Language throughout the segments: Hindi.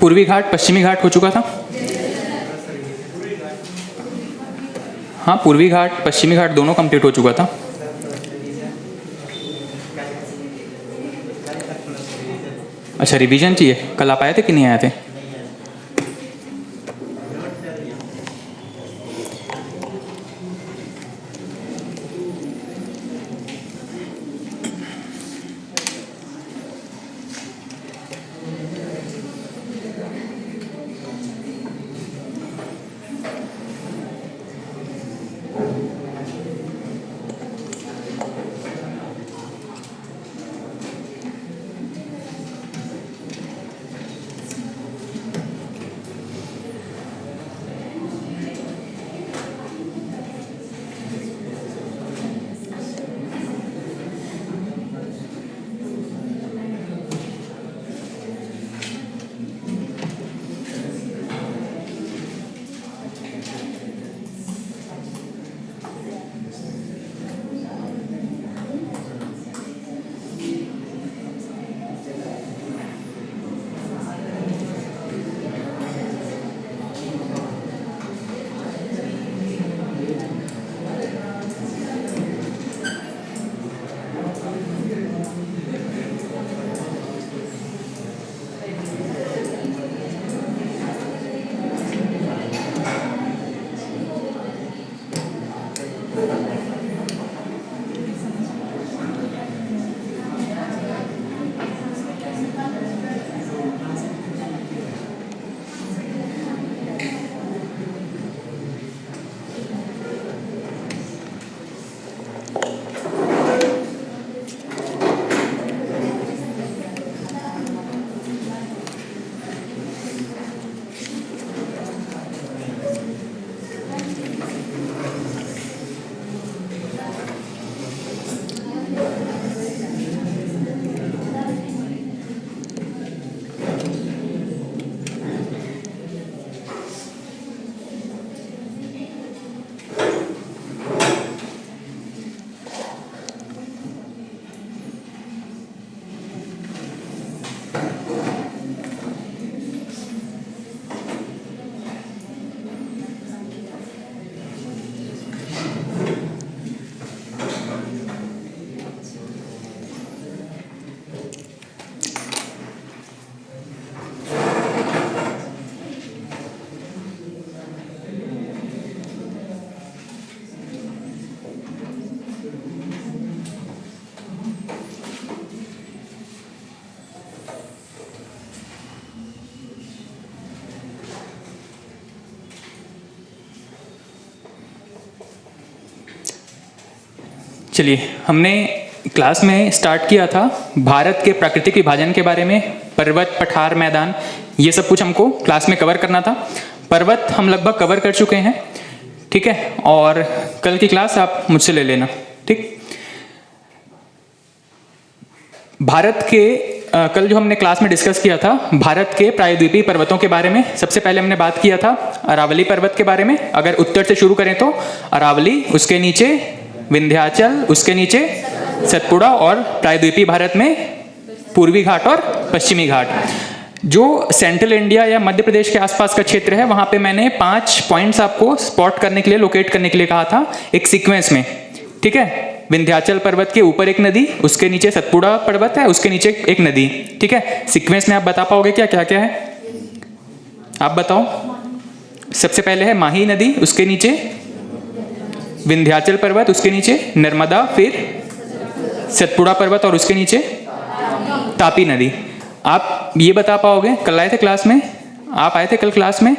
पूर्वी घाट, पश्चिमी घाट हो चुका था। हाँ, पूर्वी घाट पश्चिमी घाट दोनों कंप्लीट हो चुका था। अच्छा, रिवीजन चाहिए। कल आप आए थे कि नहीं आए थे? चलिए, हमने क्लास में स्टार्ट किया था भारत के प्राकृतिक विभाजन के बारे में। पर्वत, पठार, मैदान, ये सब कुछ हमको क्लास में कवर करना था। पर्वत हम लगभग कवर कर चुके हैं, ठीक है। और कल की क्लास आप मुझसे ले लेना, ठीक। भारत के कल जो हमने क्लास में डिस्कस किया था भारत के प्रायद्वीपीय पर्वतों के बारे में। सबसे पहले हमने बात किया था अरावली पर्वत के बारे में। अगर उत्तर से शुरू करें तो अरावली, उसके नीचे विंध्याचल, उसके नीचे सतपुड़ा, और प्रायद्वीपीय भारत में पूर्वी घाट और पश्चिमी घाट। जो सेंट्रल इंडिया या मध्य प्रदेश के आसपास का क्षेत्र है, वहां पे मैंने 5 पॉइंट्स आपको स्पॉट करने के लिए, लोकेट करने के लिए कहा था, एक सीक्वेंस में, ठीक है। विंध्याचल पर्वत के ऊपर एक नदी, उसके नीचे सतपुड़ा पर्वत है, उसके नीचे एक नदी, ठीक है। सीक्वेंस में आप बता पाओगे क्या क्या क्या है? आप बताओ। सबसे पहले है माही नदी, उसके नीचे विंध्याचल पर्वत, उसके नीचे नर्मदा, फिर सतपुड़ा पर्वत, और उसके नीचे तापी नदी। आप ये बता पाओगे? कल आए थे क्लास में, आप आए थे कल क्लास में।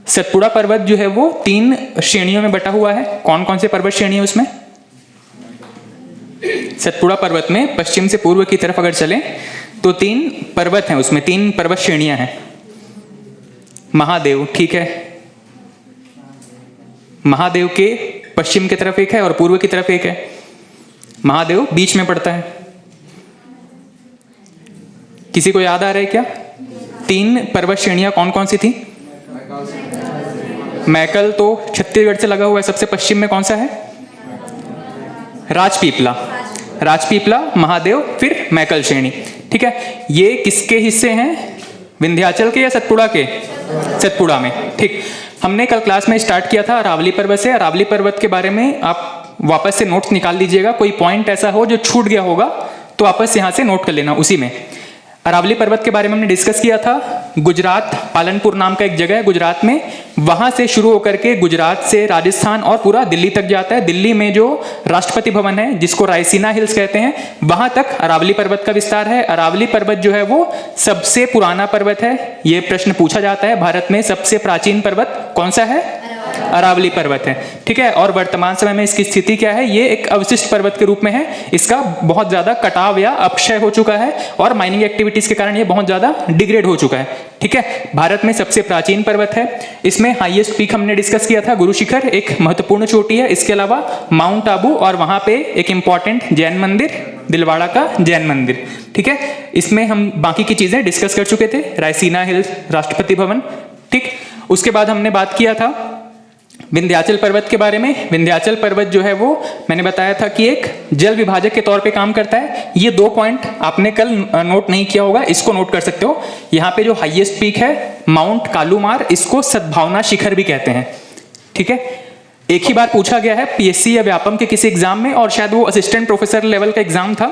सतपुड़ा पर्वत जो है वो 3 श्रेणियों में बटा हुआ है। कौन कौन से पर्वत श्रेणी है उसमें? सतपुड़ा पर्वत में पश्चिम से पूर्व की तरफ अगर चलें तो 3 पर्वत हैं, उसमें 3 पर्वत श्रेणियां हैं। महादेव, ठीक है। महादेव के पश्चिम की तरफ एक है और पूर्व की तरफ एक है। महादेव बीच में पड़ता है। किसी को याद आ रहा है क्या? 3 पर्वत श्रेणियां कौन कौन सी थी? मैकल तो छत्तीसगढ़ से लगा हुआ है। सबसे पश्चिम में कौन सा है? राजपीपला। राजपीपला, महादेव, फिर मैकल श्रेणी। ठीक है, ये किसके हिस्से हैं, विंध्याचल के या सतपुड़ा के? सतपुड़ा में। ठीक, हमने कल क्लास में स्टार्ट किया था अरावली पर्वत से। अरावली पर्वत के बारे में आप वापस से नोट्स निकाल लीजिएगा, कोई पॉइंट ऐसा हो जो छूट गया होगा तो वापस यहाँ से नोट कर लेना उसी में। अरावली पर्वत के बारे में हमने डिस्कस किया था। गुजरात, पालनपुर नाम का एक जगह है गुजरात में, वहां से शुरू होकर के गुजरात से राजस्थान और पूरा दिल्ली तक जाता है। दिल्ली में जो राष्ट्रपति भवन है जिसको रायसीना हिल्स कहते हैं, वहां तक अरावली पर्वत का विस्तार है। अरावली पर्वत जो है वो सबसे पुराना पर्वत है। ये प्रश्न पूछा जाता है, भारत में सबसे प्राचीन पर्वत कौन सा है? अरावली पर्वत है। ठीक है, और वर्तमान समय में इसकी स्थिति क्या है? ये एक अवशिष्ट पर्वत के रूप में है। इसका बहुत ज्यादा कटाव या अपक्षय हो चुका है और माइनिंग एक्टिविटीज के कारण ये बहुत ज्यादा डिग्रेड हो चुका है। ठीक है, भारत में सबसे प्राचीन पर्वत है। इसमें हाईएस्ट पीक हमने डिस्कस किया था, गुरु शिखर एक महत्वपूर्ण चोटी है। इसके अलावा माउंट आबू और वहां पे एक इंपॉर्टेंट जैन मंदिर, दिलवाड़ा का जैन मंदिर। ठीक है, इसमें हम बाकी की चीजें डिस्कस कर चुके थे, रायसीना हिल्स, राष्ट्रपति भवन। ठीक, उसके बाद हमने बात किया था विंध्याचल पर्वत के बारे में। विंध्याचल पर्वत जो है वो मैंने बताया था कि एक जल विभाजक के तौर पे काम करता है। ये 2 पॉइंट आपने कल नोट नहीं किया होगा, इसको नोट कर सकते हो। यहाँ पे जो हाईएस्ट पीक है माउंट कालूमार, इसको सद्भावना शिखर भी कहते हैं। ठीक है, एक ही बार पूछा गया है पीएससी या व्यापम के किसी एग्जाम में, और शायद वो असिस्टेंट प्रोफेसर लेवल का एग्जाम था।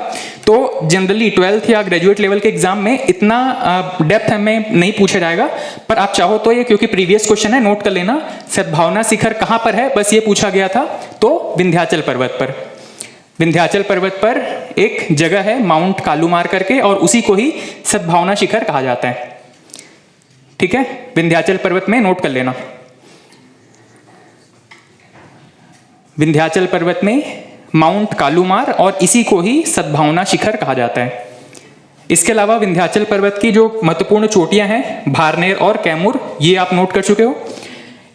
तो जनरली 12th या ग्रेजुएट लेवल के एग्जाम में इतना डेप्थ हमें नहीं पूछा जाएगा, पर आप चाहो तो ये, क्योंकि प्रीवियस क्वेश्चन है, नोट कर लेना। सद्भावना शिखर कहां पर है, बस ये पूछा गया था, तो विंध्याचल पर्वत पर। विंध्याचल पर्वत पर एक जगह है माउंट कालूमार करके, और उसी को ही सद्भावना शिखर कहा जाता है। ठीक है, विंध्याचल पर्वत में नोट कर लेना। विंध्याचल पर्वत में माउंट कालूमार और इसी को ही सद्भावना शिखर कहा जाता है। इसके अलावा विंध्याचल पर्वत की जो महत्वपूर्ण चोटियां हैं भारनेर और कैमूर, ये आप नोट कर चुके हो।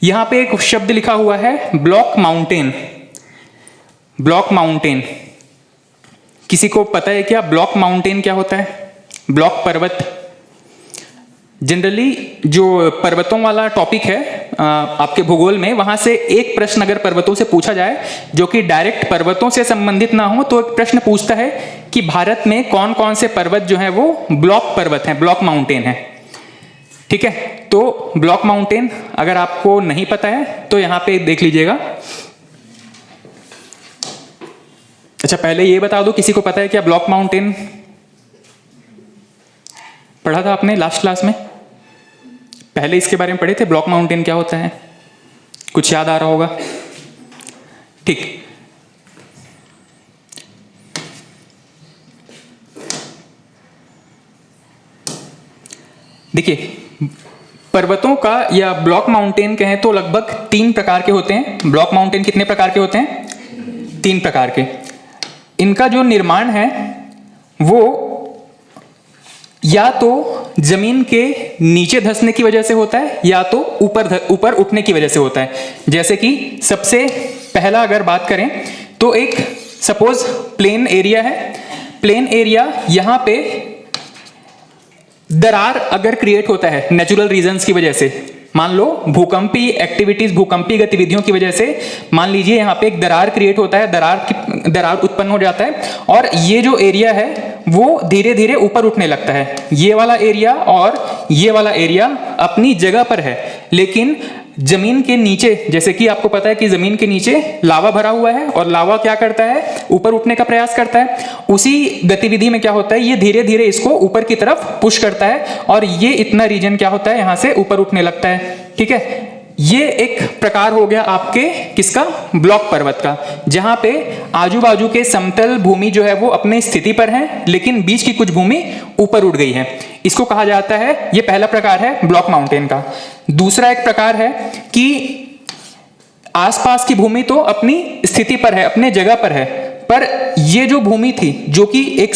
यहां पे एक शब्द लिखा हुआ है ब्लॉक माउंटेन। ब्लॉक माउंटेन, किसी को पता है क्या ब्लॉक माउंटेन क्या होता है? ब्लॉक पर्वत जनरली जो पर्वतों वाला टॉपिक है आपके भूगोल में, वहां से एक प्रश्न अगर पर्वतों से पूछा जाए जो कि डायरेक्ट पर्वतों से संबंधित ना हो, तो एक प्रश्न पूछता है कि भारत में कौन कौन से पर्वत जो है वो ब्लॉक पर्वत हैं, ब्लॉक माउंटेन है। ठीक है, तो ब्लॉक माउंटेन अगर आपको नहीं पता है तो यहां पे देख लीजिएगा। अच्छा, पहले ये बता दो, किसी को पता है क्या ब्लॉक माउंटेन? पढ़ा था आपने लास्ट क्लास में, पहले इसके बारे में पढ़े थे, ब्लॉक माउंटेन क्या होता है? कुछ याद आ रहा होगा? ठीक, देखिए पर्वतों का या ब्लॉक माउंटेन कहें तो लगभग 3 प्रकार के होते हैं। ब्लॉक माउंटेन कितने प्रकार के होते हैं? 3 प्रकार के। इनका जो निर्माण है वो या तो जमीन के नीचे धंसने की वजह से होता है या तो ऊपर उठने की वजह से होता है। जैसे कि सबसे पहला अगर बात करें तो एक सपोज प्लेन एरिया है। प्लेन एरिया, यहां पे दरार अगर क्रिएट होता है नेचुरल रीजंस की वजह से, मान लो भूकंपीय एक्टिविटीज, भूकंपीय गतिविधियों की वजह से, मान लीजिए यहाँ पे एक दरार क्रिएट होता है, दरार उत्पन्न हो जाता है, और ये जो एरिया है वो धीरे धीरे ऊपर उठने लगता है। ये वाला एरिया और ये वाला एरिया अपनी जगह पर है, लेकिन जमीन के नीचे, जैसे कि आपको पता है कि जमीन के नीचे लावा भरा हुआ है, और लावा क्या करता है? ऊपर उठने का प्रयास करता है। उसी गतिविधि में क्या होता है, ये धीरे धीरे इसको ऊपर की तरफ पुश करता है, और ये इतना रीजन क्या होता है, यहां से ऊपर उठने लगता है। ठीक है, ये एक प्रकार हो गया आपके किसका? ब्लॉक पर्वत का, जहां पे आजू बाजू के समतल भूमि जो है वो अपने स्थिति पर है, लेकिन बीच की कुछ भूमि ऊपर उठ गई है। इसको कहा जाता है, ये पहला प्रकार है ब्लॉक माउंटेन का। दूसरा एक प्रकार है कि आसपास की भूमि तो अपनी स्थिति पर है, अपने जगह पर है, पर ये जो भूमि थी जो कि एक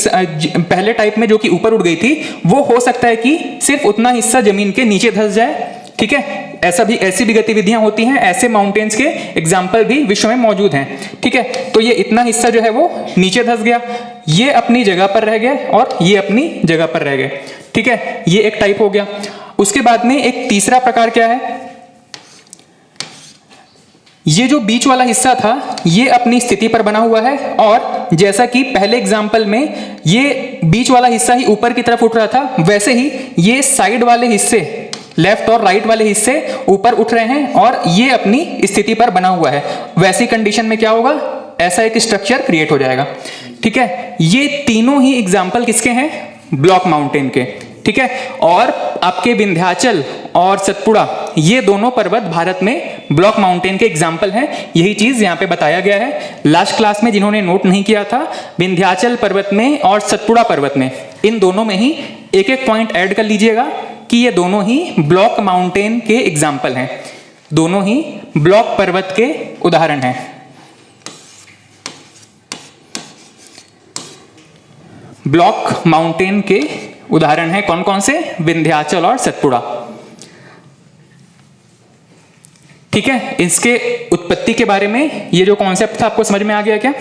पहले टाइप में जो कि ऊपर उठ गई थी, वो हो सकता है कि सिर्फ उतना हिस्सा जमीन के नीचे धंस जाए। ठीक है, ऐसी भी गतिविधियां होती हैं, ऐसे माउंटेन्स के एग्जाम्पल भी विश्व में मौजूद हैं। ठीक है, तो ये इतना हिस्सा जो है वो नीचे धंस गया, ये अपनी जगह पर रह गए और ये अपनी जगह पर रह गए। ठीक है, ये एक टाइप हो गया। उसके बाद में एक तीसरा प्रकार क्या है? ये जो बीच वाला हिस्सा था ये अपनी स्थिति पर बना हुआ है, और जैसा कि पहले एग्जाम्पल में ये बीच वाला हिस्सा ही ऊपर की तरफ उठ रहा था, वैसे ही ये साइड वाले हिस्से, लेफ्ट और राइट वाले हिस्से ऊपर उठ रहे हैं और ये अपनी स्थिति पर बना हुआ है। वैसी कंडीशन में क्या होगा, ऐसा एक स्ट्रक्चर क्रिएट हो जाएगा। ठीक है, ये तीनों ही एग्जाम्पल किसके हैं, ब्लॉक माउंटेन के। ठीक है, और आपके विंध्याचल और सतपुड़ा ये दोनों पर्वत भारत में ब्लॉक माउंटेन के एग्जाम्पल हैं। यही चीज यहाँ पे बताया गया है। लास्ट क्लास में जिन्होंने नोट नहीं किया था, विंध्याचल पर्वत में और सतपुड़ा पर्वत में, इन दोनों में ही एक एक पॉइंट ऐड कर लीजिएगा कि ये दोनों ही ब्लॉक माउंटेन के एग्जाम्पल हैं, दोनों ही ब्लॉक पर्वत के उदाहरण हैं। ब्लॉक माउंटेन के उदाहरण हैं कौन कौन से, विंध्याचल और सतपुड़ा। ठीक है, इसके उत्पत्ति के बारे में ये जो कॉन्सेप्ट था आपको समझ में आ गया क्या?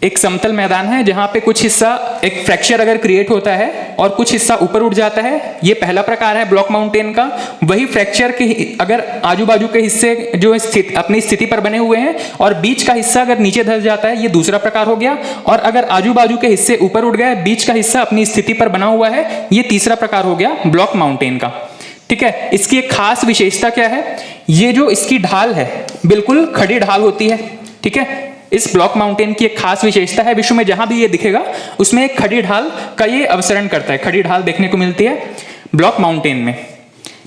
एक समतल मैदान है जहां पे कुछ हिस्सा, एक फ्रैक्चर अगर क्रिएट होता है और कुछ हिस्सा ऊपर उठ जाता है, ये पहला प्रकार है ब्लॉक माउंटेन का। वही फ्रैक्चर के अगर आजू बाजू के हिस्से जो अपनी स्थिति पर बने हुए हैं और बीच का हिस्सा अगर नीचे धंस जाता है, ये दूसरा प्रकार हो गया। और अगर आजू बाजू के हिस्से ऊपर उठ गए, बीच का हिस्सा अपनी स्थिति पर बना हुआ है, ये तीसरा प्रकार हो गया ब्लॉक माउंटेन का। ठीक है, इसकी एक खास विशेषता क्या है, ये जो इसकी ढाल है बिल्कुल खड़ी ढाल होती है। ठीक है, इस ब्लॉक माउंटेन की एक खास विशेषता है, विश्व में जहां भी ये दिखेगा उसमें एक खड़ी ढाल का ये अवसरण करता है, खड़ी ढाल देखने को मिलती है ब्लॉक माउंटेन में।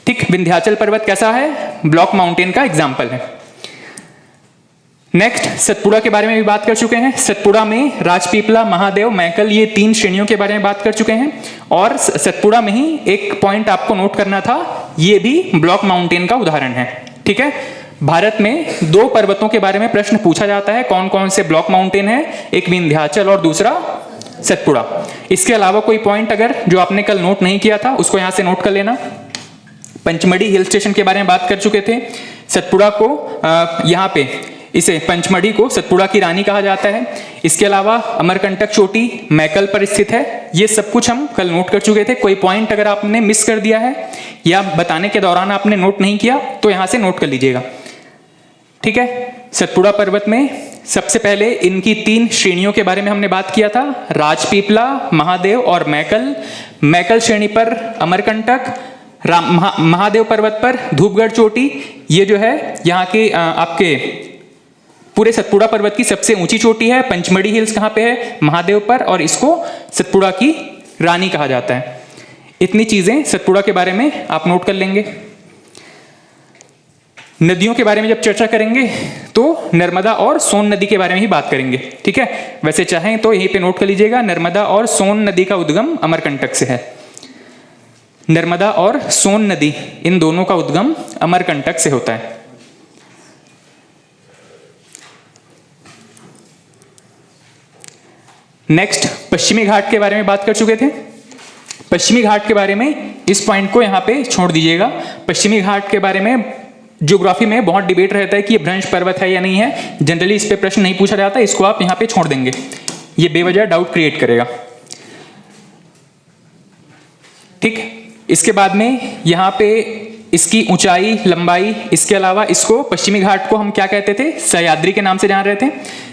ठीक, विंध्याचल पर्वत कैसा है, ब्लॉक माउंटेन का एग्जाम्पल है। नेक्स्ट, सतपुड़ा के बारे में भी बात कर चुके हैं। सतपुड़ा में राजपीपला, महादेव, मैकल, ये तीन श्रेणियों के बारे में बात कर चुके हैं। और सतपुड़ा में ही एक पॉइंट आपको नोट करना था, ये भी ब्लॉक माउंटेन का उदाहरण है। ठीक है, भारत में दो पर्वतों के बारे में प्रश्न पूछा जाता है, कौन कौन से ब्लॉक माउंटेन है, एक विंध्याचल और दूसरा सतपुड़ा। इसके अलावा कोई पॉइंट अगर जो आपने कल नोट नहीं किया था उसको यहां से नोट कर लेना। पंचमढ़ी हिल स्टेशन के बारे में बात कर चुके थे। सतपुड़ा को यहाँ पे इसे पंचमढ़ी को सतपुड़ा की रानी कहा जाता है। इसके अलावा अमरकंटक चोटी मैकल पर स्थित है। ये सब कुछ हम कल नोट कर चुके थे। कोई पॉइंट अगर आपने मिस कर दिया है या बताने के दौरान आपने नोट नहीं किया तो यहां से नोट कर लीजिएगा। ठीक है, सतपुड़ा पर्वत में सबसे पहले इनकी तीन श्रेणियों के बारे में हमने बात किया था, राजपीपला, महादेव और मैकल। मैकल श्रेणी पर अमरकंटक, महादेव पर्वत पर धूपगढ़ चोटी। ये जो है यहाँ के आपके पूरे सतपुड़ा पर्वत की सबसे ऊंची चोटी है। पंचमढ़ी हिल्स कहाँ पे है, महादेव पर, और इसको सतपुड़ा की रानी कहा जाता है। इतनी चीजें सतपुड़ा के बारे में आप नोट कर लेंगे। नदियों के बारे में जब चर्चा करेंगे तो नर्मदा और सोन नदी के बारे में ही बात करेंगे। ठीक है, वैसे चाहें तो यहीं पे नोट कर लीजिएगा, नर्मदा और सोन नदी का उद्गम अमरकंटक से है। नर्मदा और सोन नदी इन दोनों का उद्गम अमरकंटक से होता है। नेक्स्ट, पश्चिमी घाट के बारे में बात कर चुके थे। पश्चिमी घाट के बारे में इस पॉइंट को यहाँ पे छोड़ दीजिएगा। पश्चिमी घाट के बारे में ज्योग्राफी में बहुत डिबेट रहता है कि ये भ्रंश पर्वत है या नहीं है। जनरली इस पे प्रश्न नहीं पूछा जाता, इसको आप यहाँ पे छोड़ देंगे, ये बेवजह डाउट क्रिएट करेगा। ठीक, इसके बाद में यहाँ पे इसकी ऊंचाई, लंबाई, इसके अलावा इसको पश्चिमी घाट को हम क्या कहते थे, सह्याद्री के नाम से जान रहे थे।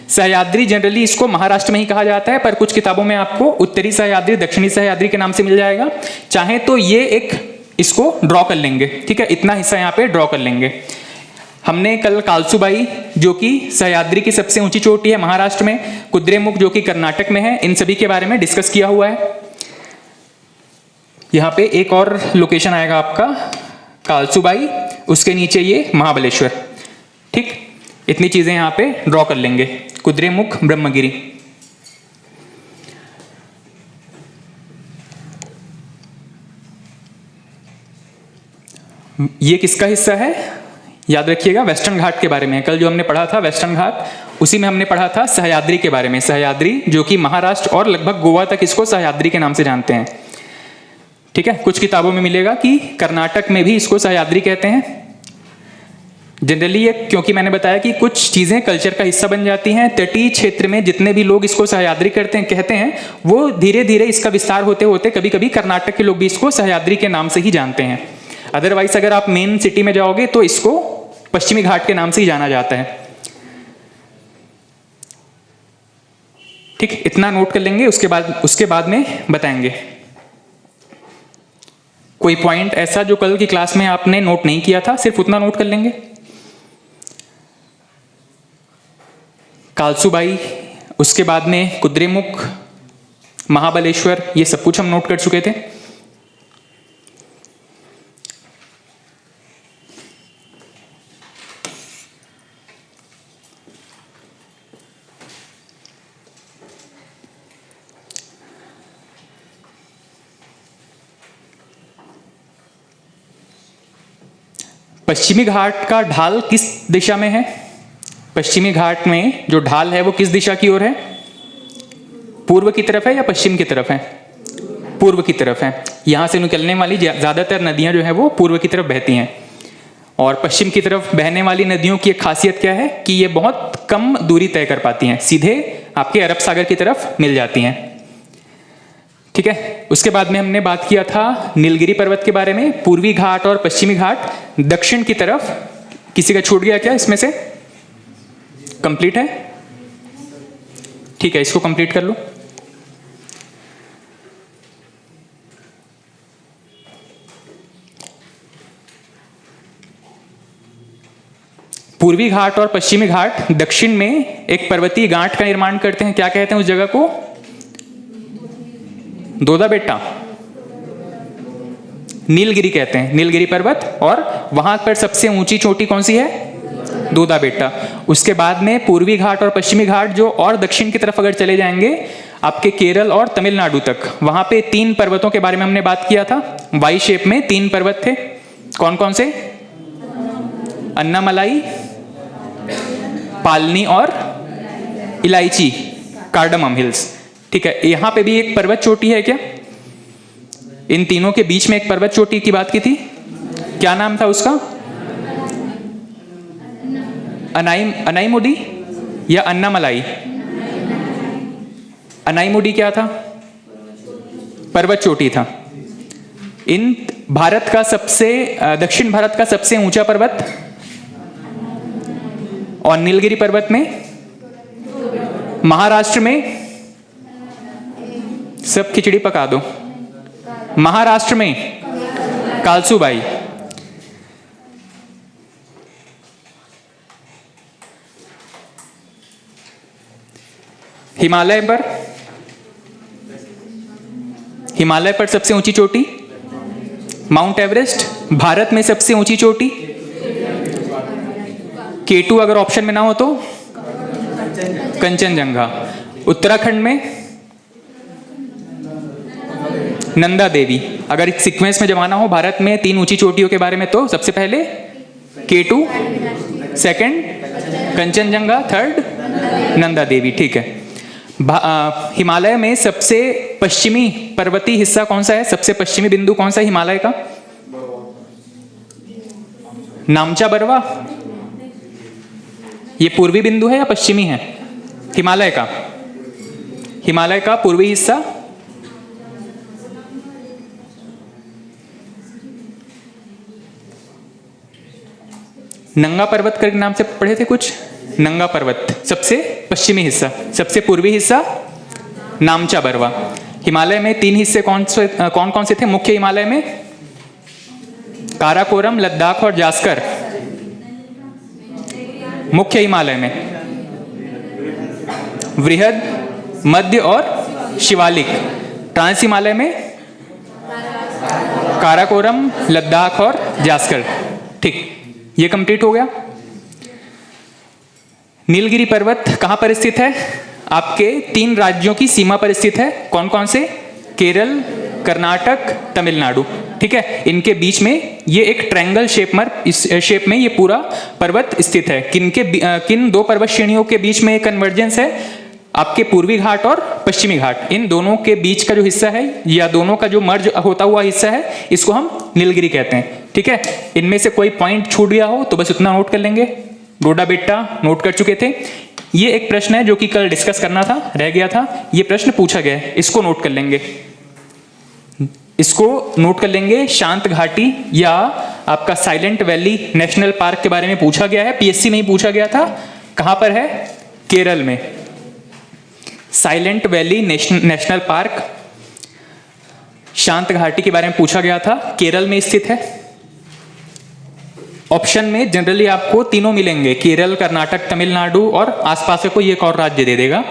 सह्याद्री जनरली इसको महाराष्ट्र में ही कहा जाता है, पर कुछ किताबों में आपको उत्तरी सह्याद्री, दक्षिणी सह्याद्री के नाम से मिल जाएगा। चाहे तो ये एक इसको ड्रॉ कर लेंगे। ठीक है, इतना हिस्सा यहाँ पे ड्रॉ कर लेंगे। हमने कल कालसुबाई जो कि सह्याद्री की सबसे ऊंची चोटी है महाराष्ट्र में, कुद्रेमुख जो कि कर्नाटक में है, इन सभी के बारे में डिस्कस किया हुआ है। यहाँ पे एक और लोकेशन आएगा आपका कालसुबाई, उसके नीचे ये महाबलेश्वर। ठीक, इतनी चीजें यहाँ पे ड्रॉ कर लेंगे। कुद्रेमुख, ब्रह्मगिरी। ये किसका हिस्सा है, याद रखिएगा, वेस्टर्न घाट के बारे में। कल जो हमने पढ़ा था वेस्टर्न घाट, उसी में हमने पढ़ा था सह्याद्री के बारे में। सह्याद्री जो कि महाराष्ट्र और लगभग गोवा तक इसको सह्याद्री के नाम से जानते हैं। ठीक है, कुछ किताबों में मिलेगा कि कर्नाटक में भी इसको सह्याद्री कहते हैं। जनरली ये, क्योंकि मैंने बताया कि कुछ चीजें कल्चर का हिस्सा बन जाती हैं, तटीय क्षेत्र में जितने भी लोग इसको सह्याद्री कहते हैं, वो धीरे धीरे इसका विस्तार होते होते कभी कभी कर्नाटक के लोग भी इसको सह्याद्री के नाम से ही जानते हैं। अदरवाइज अगर आप मेन सिटी में जाओगे तो इसको पश्चिमी घाट के नाम से ही जाना जाता है। ठीक, इतना नोट कर लेंगे, उसके बाद में बताएंगे। कोई पॉइंट ऐसा जो कल की क्लास में आपने नोट नहीं किया था, सिर्फ उतना नोट कर लेंगे। कालसूबाई, उसके बाद में कुद्रेमुख, महाबलेश्वर, ये सब कुछ हम नोट कर चुके थे। पश्चिमी घाट का ढाल किस दिशा में है? पश्चिमी घाट में जो ढाल है वो किस दिशा की ओर है? पूर्व की तरफ है या पश्चिम की तरफ है? पूर्व की तरफ है। यहां से निकलने वाली ज्यादातर नदियां जो है वो पूर्व की तरफ बहती हैं, और पश्चिम की तरफ बहने वाली नदियों की एक खासियत क्या है कि ये बहुत कम दूरी तय कर पाती हैं, सीधे आपके अरब सागर की तरफ मिल जाती हैं। ठीक है, उसके बाद में हमने बात किया था नीलगिरी पर्वत के बारे में। पूर्वी घाट और पश्चिमी घाट दक्षिण की तरफ, किसी का छूट गया क्या इसमें से? कंप्लीट है? ठीक है, इसको कंप्लीट कर लो। पूर्वी घाट और पश्चिमी घाट दक्षिण में एक पर्वतीय गांठ का निर्माण करते हैं। क्या कहते हैं उस जगह को? दोदा बेटा, नीलगिरी कहते हैं, नीलगिरी पर्वत। और वहां पर सबसे ऊंची चोटी कौन सी है? दोदा बेटा। उसके बाद में पूर्वी घाट और पश्चिमी घाट जो और दक्षिण की तरफ अगर चले जाएंगे आपके केरल और तमिलनाडु तक, वहां पे 3 पर्वतों के बारे में हमने बात किया था। वाई शेप में 3 पर्वत थे। कौन कौन से? अन्नामलाई, पालनी और इलायची, कार्डमम हिल्स। ठीक है, यहां पे भी एक पर्वत चोटी है क्या? इन तीनों के बीच में एक पर्वत चोटी की बात की थी, क्या नाम था उसका? अनाईमुडी या अन्नामलाई? अनाईमुडी क्या था? पर्वत चोटी था। इन भारत का सबसे दक्षिण भारत का सबसे ऊंचा पर्वत और नीलगिरी पर्वत में, महाराष्ट्र में, सब खिचड़ी पका दो, महाराष्ट्र में कालसूबाई। हिमालय पर सबसे ऊंची चोटी माउंट एवरेस्ट। भारत में सबसे ऊंची चोटी K2 अगर ऑप्शन में ना हो तो कंचनजंगा। उत्तराखंड में नंदा देवी। अगर एक सीक्वेंस में जमाना हो भारत में 3 ऊंची चोटियों के बारे में, तो सबसे पहले K2, second Kanchenjunga, third Nanda Devi. ठीक है, हिमालय में सबसे पश्चिमी पर्वतीय हिस्सा कौन सा है? सबसे पश्चिमी बिंदु कौन सा है हिमालय का? नामचा बरवा। ये पूर्वी बिंदु है या पश्चिमी है हिमालय का? हिमालय का पूर्वी हिस्सा नंगा पर्वत के नाम से पढ़े थे कुछ। नंगा पर्वत सबसे पश्चिमी हिस्सा, सबसे पूर्वी हिस्सा नामचा बरवा। हिमालय में 3 हिस्से कौन कौन से थे मुख्य हिमालय में? काराकोरम, लद्दाख और जास्कर। मुख्य हिमालय में वृहद, मध्य और शिवालिक। ट्रांस हिमालय में काराकोरम, लद्दाख और जास्कर। ठीक, ये कंप्लीट हो गया। नीलगिरी पर्वत कहां पर स्थित है? आपके 3 राज्यों की सीमा पर स्थित है। कौन कौन से? केरल, कर्नाटक, तमिलनाडु। ठीक है, इनके बीच में ये एक ट्रायंगल शेप में ये पूरा पर्वत स्थित है। किन 2 पर्वत श्रेणियों के बीच में कन्वर्जेंस है? आपके पूर्वी घाट और पश्चिमी घाट। इन दोनों के बीच का जो हिस्सा है या दोनों का जो मर्ज होता हुआ हिस्सा है, इसको हम नीलगिरी कहते हैं। ठीक है, इनमें से कोई पॉइंट छूट गया हो तो बस उतना नोट कर लेंगे। डोडा बेट्टा नोट कर चुके थे। ये एक प्रश्न है जो कि कल डिस्कस करना था, रह गया था। ये प्रश्न पूछा गया है, इसको नोट कर लेंगे। इसको नोट कर लेंगे। शांत घाटी या आपका साइलेंट वैली नेशनल पार्क के बारे में पूछा गया है, पीएससी में ही पूछा गया था। कहां पर है? केरल में। साइलेंट वैली नेशनल पार्क शांत घाटी के बारे में पूछा गया था, केरल में स्थित है। ऑप्शन में जनरली आपको तीनों मिलेंगे, केरल, कर्नाटक, तमिलनाडु और आसपास से कोई एक और राज्य दे देगा।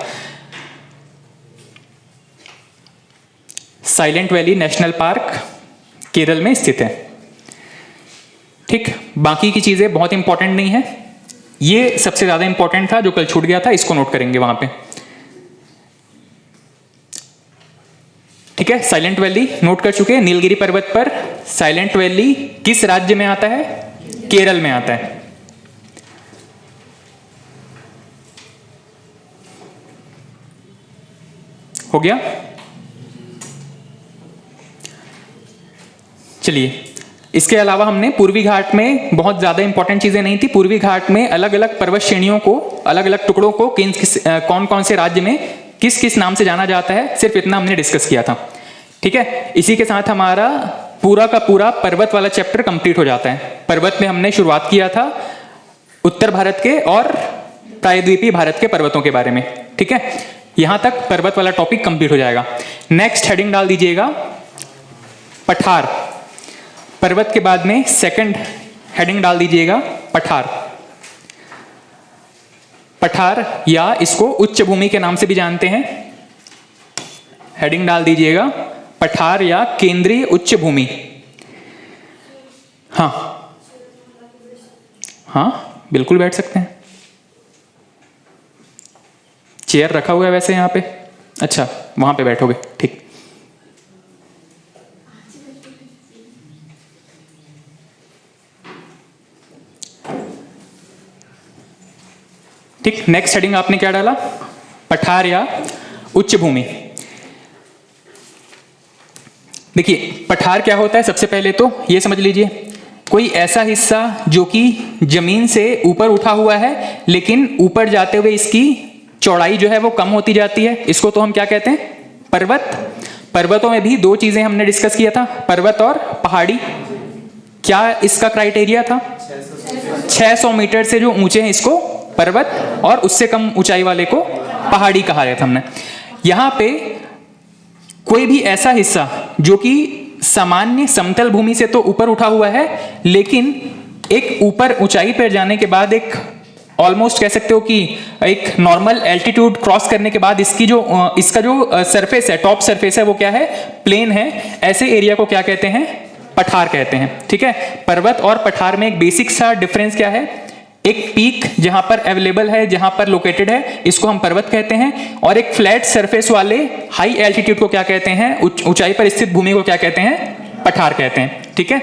Silent valley national park Kerala में स्थित है। ठीक, बाकी की चीजें बहुत इंपॉर्टेंट नहीं है, ये सबसे ज्यादा इंपॉर्टेंट था जो कल छूट गया था, इसको नोट करेंगे वहां पे। ठीक है, साइलेंट वैली नोट कर चुके हैं। नीलगिरी पर्वत पर साइलेंट वैली किस राज्य में आता है? केरल में आता है। हो गया? चलिए, इसके अलावा हमने पूर्वी घाट में बहुत ज्यादा इंपॉर्टेंट चीजें नहीं थी। पूर्वी घाट में अलग अलग पर्वत श्रेणियों को, अलग अलग टुकड़ों को कौन कौन से राज्य में किस किस नाम से जाना जाता है, सिर्फ इतना हमने डिस्कस किया था। ठीक है, इसी के साथ हमारा पूरा का पूरा पर्वत वाला चैप्टर कंप्लीट हो जाता है। पर्वत में हमने शुरुआत किया था उत्तर भारत के और प्रायद्वीपीय भारत के पर्वतों के बारे में। ठीक है, यहां तक पर्वत वाला टॉपिक कंप्लीट हो जाएगा। नेक्स्ट हेडिंग डाल दीजिएगा पठार। पर्वत के बाद में सेकंड हेडिंग डाल दीजिएगा पठार। पठार या इसको उच्च भूमि के नाम से भी जानते हैं। हेडिंग डाल दीजिएगा पठार या केंद्रीय उच्च भूमि। हाँ हाँ, बिल्कुल बैठ सकते हैं। चेयर रखा हुआ है वैसे यहां पे। अच्छा, वहां पे बैठोगे, ठीक। ठीक, नेक्स्ट हेडिंग आपने क्या डाला? पठार या उच्च भूमि। देखिए, पठार क्या होता है, सबसे पहले तो ये समझ लीजिए, कोई ऐसा हिस्सा जो कि जमीन से ऊपर उठा हुआ है लेकिन ऊपर जाते हुए इसकी चौड़ाई जो है वो कम होती जाती है, इसको तो हम क्या कहते हैं? पर्वत। पर्वतों में भी दो चीजें हमने डिस्कस किया था, पर्वत और पहाड़ी। क्या इसका क्राइटेरिया था? 600 मीटर से जो ऊंचे हैं इसको पर्वत, और उससे कम ऊंचाई वाले को पहाड़ी कहा गया था हमने। यहां पे कोई भी ऐसा हिस्सा जो कि सामान्य समतल भूमि से तो ऊपर उठा हुआ है लेकिन एक ऊपर ऊंचाई पर जाने के बाद एक ऑलमोस्ट कह सकते हो कि एक नॉर्मल एल्टीट्यूड क्रॉस करने के बाद इसका जो सरफेस है, टॉप सरफेस है, वो क्या है? प्लेन है। ऐसे एरिया को क्या कहते हैं? पठार कहते हैं। ठीक है, पर्वत और पठार में एक बेसिक सा डिफरेंस क्या है? एक पीक जहां पर अवेलेबल है, जहां पर लोकेटेड है, इसको हम पर्वत कहते हैं, और एक फ्लैट सरफेस वाले हाई एल्टीट्यूड को क्या कहते हैं? ऊंचाई पर स्थित भूमि को क्या कहते हैं? पठार कहते हैं। ठीक है,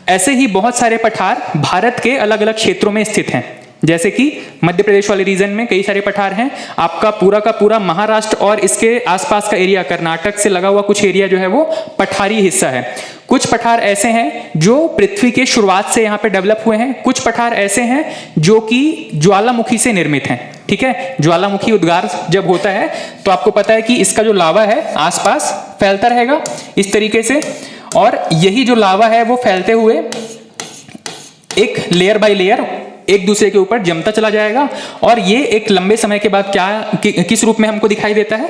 ऐसे ही बहुत सारे पठार भारत के अलग अलग क्षेत्रों में स्थित हैं। जैसे कि मध्य प्रदेश वाले रीजन में कई सारे पठार हैं। आपका पूरा का पूरा महाराष्ट्र और इसके आसपास का एरिया, कर्नाटक से लगा हुआ कुछ एरिया जो है वो पठारी हिस्सा है। कुछ पठार ऐसे हैं जो पृथ्वी के शुरुआत से यहाँ पे डेवलप हुए हैं। कुछ पठार ऐसे हैं जो कि ज्वालामुखी से निर्मित हैं। ठीक है, ज्वालामुखी उद्गार जब होता है तो आपको पता है कि इसका जो लावा है आसपास फैलता रहेगा इस तरीके से, और यही जो लावा है वो फैलते हुए एक लेयर बाय लेयर एक दूसरे के ऊपर जमता चला जाएगा, और ये एक लंबे समय के बाद किस रूप में हमको दिखाई देता है?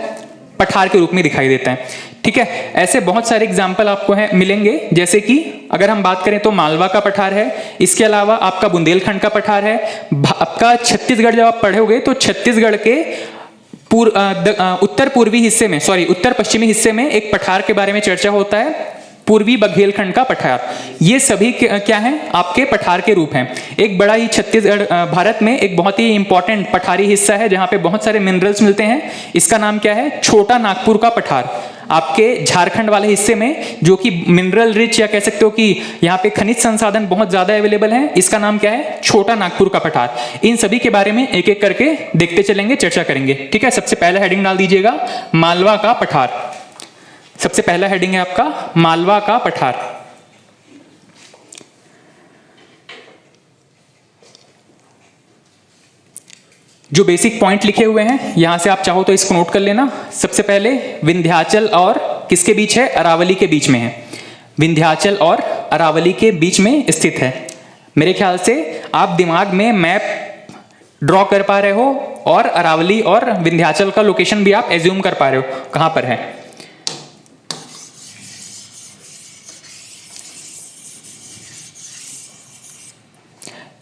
पठार के रूप में दिखाई देता है। ठीक है, ऐसे बहुत सारे एग्जाम्पल आपको मिलेंगे। जैसे कि अगर हम बात करें तो मालवा का पठार है, इसके अलावा आपका बुंदेलखंड का पठार है। आपका छत्तीसगढ़ जब आप पढ़ोगे तो छत्तीसगढ़ के उत्तर पश्चिमी हिस्से में एक पठार के बारे में चर्चा होता है, पूर्वी बघेलखंड का पठार। ये सभी क्या हैं? आपके पठार के रूप हैं। एक बड़ा ही छत्तीसगढ़ भारत में एक बहुत ही इंपॉर्टेंट पठारी हिस्सा है जहां पे बहुत सारे मिनरल्स मिलते हैं। इसका नाम क्या है? छोटा नागपुर का पठार। आपके झारखंड वाले हिस्से में जो कि मिनरल रिच या कह सकते हो कि यहाँ पे खनिज संसाधन बहुत ज्यादा अवेलेबल है, इसका नाम क्या है? छोटा नागपुर का पठार। इन सभी के बारे में एक एक करके देखते चलेंगे, चर्चा करेंगे। ठीक है, सबसे पहला हेडिंग डाल दीजिएगा मालवा का पठार। सबसे पहला हेडिंग है आपका मालवा का पठार। जो बेसिक पॉइंट लिखे हुए हैं यहां से आप चाहो तो इसको नोट कर लेना। सबसे पहले विंध्याचल और किसके बीच है? अरावली के बीच में है। विंध्याचल और अरावली के बीच में स्थित है। मेरे ख्याल से आप दिमाग में मैप ड्रॉ कर पा रहे हो और अरावली और विंध्याचल का लोकेशन भी आप एज्यूम कर पा रहे हो कहां पर है।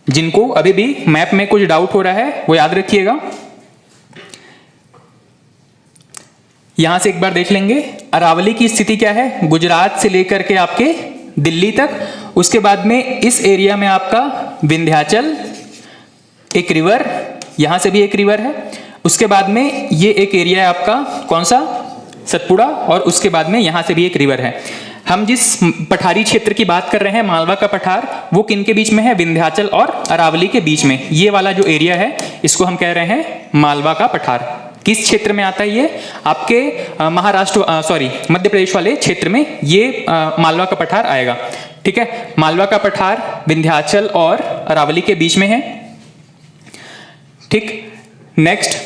जिनको अभी भी मैप में कुछ डाउट हो रहा है वो याद रखिएगा। यहां से एक बार देख लेंगे, अरावली की स्थिति क्या है, गुजरात से लेकर के आपके दिल्ली तक, उसके बाद में इस एरिया में आपका विंध्याचल, एक रिवर, यहां से भी एक रिवर है, उसके बाद में ये एक एरिया है आपका कौन सा, सतपुड़ा, और उसके बाद में यहां से भी एक रिवर है। हम जिस पठारी क्षेत्र की बात कर रहे हैं, मालवा का पठार, वो किन के बीच में है, विंध्याचल और अरावली के बीच में। ये वाला जो एरिया है इसको हम कह रहे हैं मालवा का पठार। किस क्षेत्र में आता है ये, आपके महाराष्ट्र मध्य प्रदेश वाले क्षेत्र में ये मालवा का पठार आएगा। ठीक है, मालवा का पठार विंध्याचल और अरावली के बीच में है। ठीक, नेक्स्ट,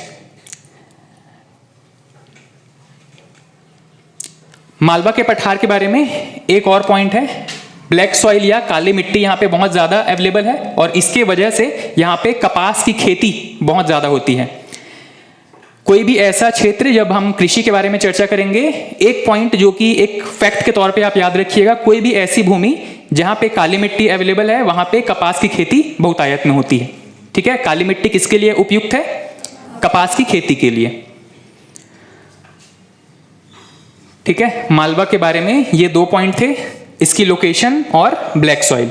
मालवा के पठार के बारे में एक और पॉइंट है, ब्लैक सॉइल या काली मिट्टी यहाँ पे बहुत ज़्यादा अवेलेबल है और इसके वजह से यहाँ पे कपास की खेती बहुत ज़्यादा होती है। कोई भी ऐसा क्षेत्र, जब हम कृषि के बारे में चर्चा करेंगे, एक पॉइंट जो कि एक फैक्ट के तौर पे आप याद रखिएगा, कोई भी ऐसी भूमि जहाँ पे काली मिट्टी अवेलेबल है वहाँ पे कपास की खेती बहुतायत में होती है। ठीक है, काली मिट्टी किसके लिए उपयुक्त है, कपास की खेती के लिए। ठीक है, मालवा के बारे में ये दो पॉइंट थे, इसकी लोकेशन और ब्लैक सॉइल।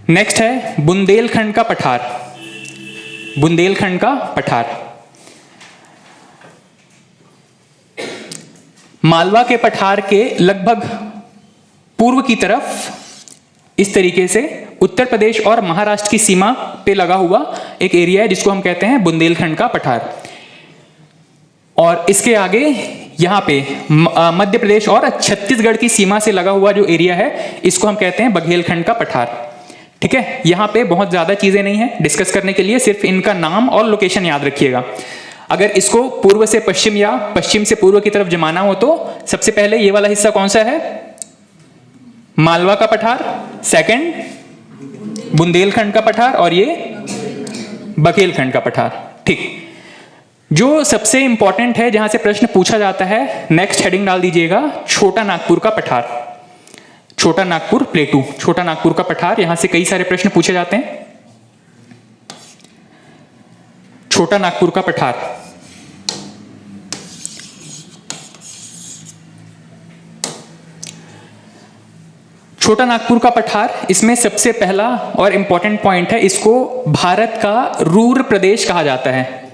नेक्स्ट है बुंदेलखंड का पठार। बुंदेलखंड का पठार, मालवा के पठार के लगभग पूर्व की तरफ इस तरीके से उत्तर प्रदेश और महाराष्ट्र की सीमा पे लगा हुआ एक एरिया है जिसको हम कहते हैं बुंदेलखंड का पठार। और इसके आगे यहाँ पे मध्य प्रदेश और छत्तीसगढ़ की सीमा से लगा हुआ जो एरिया है इसको हम कहते हैं बघेलखंड का पठार। ठीक है, यहाँ पे बहुत ज्यादा चीजें नहीं है डिस्कस करने के लिए, सिर्फ इनका नाम और लोकेशन याद रखिएगा। अगर इसको पूर्व से पश्चिम या पश्चिम से पूर्व की तरफ जमाना हो तो सबसे पहले ये वाला हिस्सा कौन सा है, मालवा का पठार, सेकंड बुंदेलखंड का पठार और ये बघेलखंड का पठार। ठीक, जो सबसे इंपॉर्टेंट है जहां से प्रश्न पूछा जाता है, नेक्स्ट हेडिंग डाल दीजिएगा, छोटा नागपुर का पठार, छोटा नागपुर प्लेटू, छोटा नागपुर का पठार। यहां से कई सारे प्रश्न पूछे जाते हैं। छोटा नागपुर का पठार, छोटा नागपुर का पठार, इसमें सबसे पहला और इंपॉर्टेंट पॉइंट है, इसको भारत का रूर प्रदेश कहा जाता है।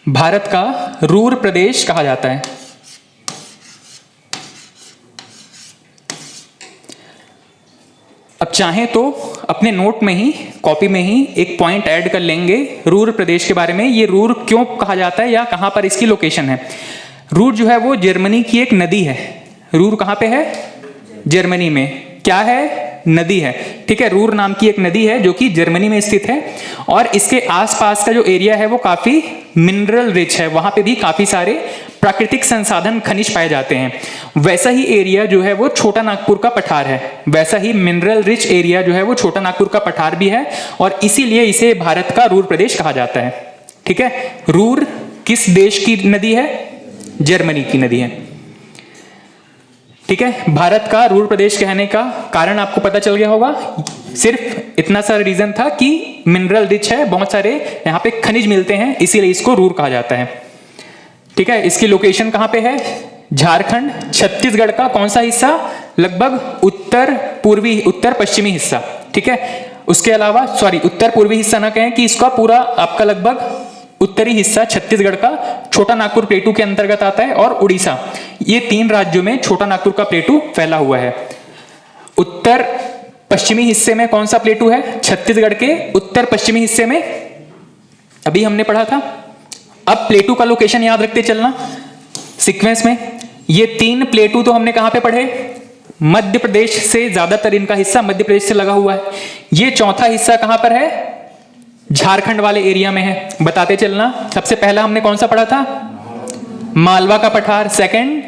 भारत का रूर प्रदेश कहा जाता है। अब चाहें तो अपने नोट में ही, कॉपी में ही एक पॉइंट ऐड कर लेंगे रूर प्रदेश के बारे में। ये रूर क्यों कहा जाता है या कहां पर इसकी लोकेशन है। रूर जो है वो जर्मनी की एक नदी है। रूर कहां पे है, जर्मनी में। क्या है, नदी है। ठीक है, रूर नाम की एक नदी है जो कि जर्मनी में स्थित है और इसके आसपास का जो एरिया है वो काफी मिनरल रिच है, वहां पे भी काफी सारे प्राकृतिक संसाधन खनिज पाए जाते हैं। वैसा ही एरिया जो है वो छोटा नागपुर का पठार है, वैसा ही मिनरल रिच एरिया जो है वो छोटा नागपुर का पठार भी है और इसीलिए इसे भारत का रूर प्रदेश कहा जाता है। ठीक है, रूर किस देश की नदी है, जर्मनी की नदी है। ठीक है, भारत का रूर प्रदेश कहने का कारण आपको पता चल गया होगा, सिर्फ इतना सा रीजन था कि मिनरल रिच है, बहुत सारे यहाँ पे खनिज मिलते हैं, इसीलिए इसको रूर कहा जाता है। ठीक है, इसकी लोकेशन कहाँ पे है, झारखंड, छत्तीसगढ़ का कौन सा हिस्सा, लगभग उत्तर पश्चिमी हिस्सा। ठीक है, उसके अलावा उत्तर पूर्वी हिस्सा ना कहें कि इसका पूरा आपका लगभग उत्तरी हिस्सा छत्तीसगढ़ का छोटा नागपुर प्लेटू के अंतर्गत आता है और उड़ीसा, ये 3 राज्यों में छोटा नागपुर का प्लेटू फैला हुआ है। उत्तर पश्चिमी हिस्से में कौन सा प्लेटू है, छत्तीसगढ़ के उत्तर पश्चिमी हिस्से में अभी हमने पढ़ा था। अब प्लेटू का लोकेशन याद रखते चलना सीक्वेंस में। ये 3 प्लेटू तो हमने कहां पे पढ़े, मध्य प्रदेश से, ज्यादातर इनका हिस्सा मध्य प्रदेश से लगा हुआ है। ये चौथा हिस्सा कहां पर है, झारखंड वाले एरिया में है। बताते चलना, सबसे पहला हमने कौन सा पढ़ा था, मालवा का पठार, सेकंड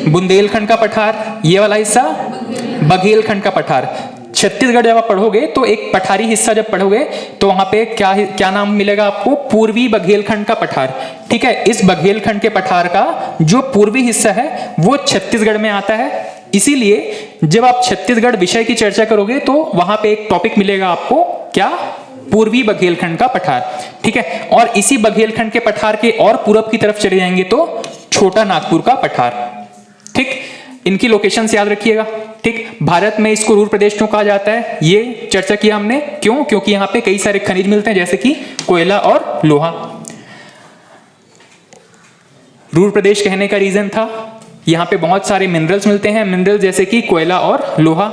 बुंदेलखंड का पठार, ये वाला हिस्सा बघेलखंड का पठार। छत्तीसगढ़ जब आप पढ़ोगे तो एक पठारी हिस्सा जब पढ़ोगे तो वहां पे क्या नाम मिलेगा आपको, पूर्वी बघेलखंड का पठार। ठीक है, इस बघेलखंड के पठार का जो पूर्वी हिस्सा है वो छत्तीसगढ़ में आता है। इसीलिए जब आप छत्तीसगढ़ विषय की चर्चा करोगे तो वहां पे एक टॉपिक मिलेगा आपको, क्या, पूर्वी बघेलखंड का पठार। ठीक है, और इसी बघेलखंड के पठार के और पूरब की तरफ चले जाएंगे तो छोटा नागपुर का पठार। ठीक, इनकी लोकेशंस याद रखिएगा। ठीक, भारत में इसको रूर प्रदेश क्यों कहा जाता है ये चर्चा किया हमने। क्यों? क्योंकि यहां पे कई सारे खनिज मिलते हैं जैसे कि कोयला और लोहा। रूर प्रदेश कहने का रीजन था यहां पे बहुत सारे मिनरल्स मिलते हैं, मिनरल्स जैसे कि कोयला और लोहा।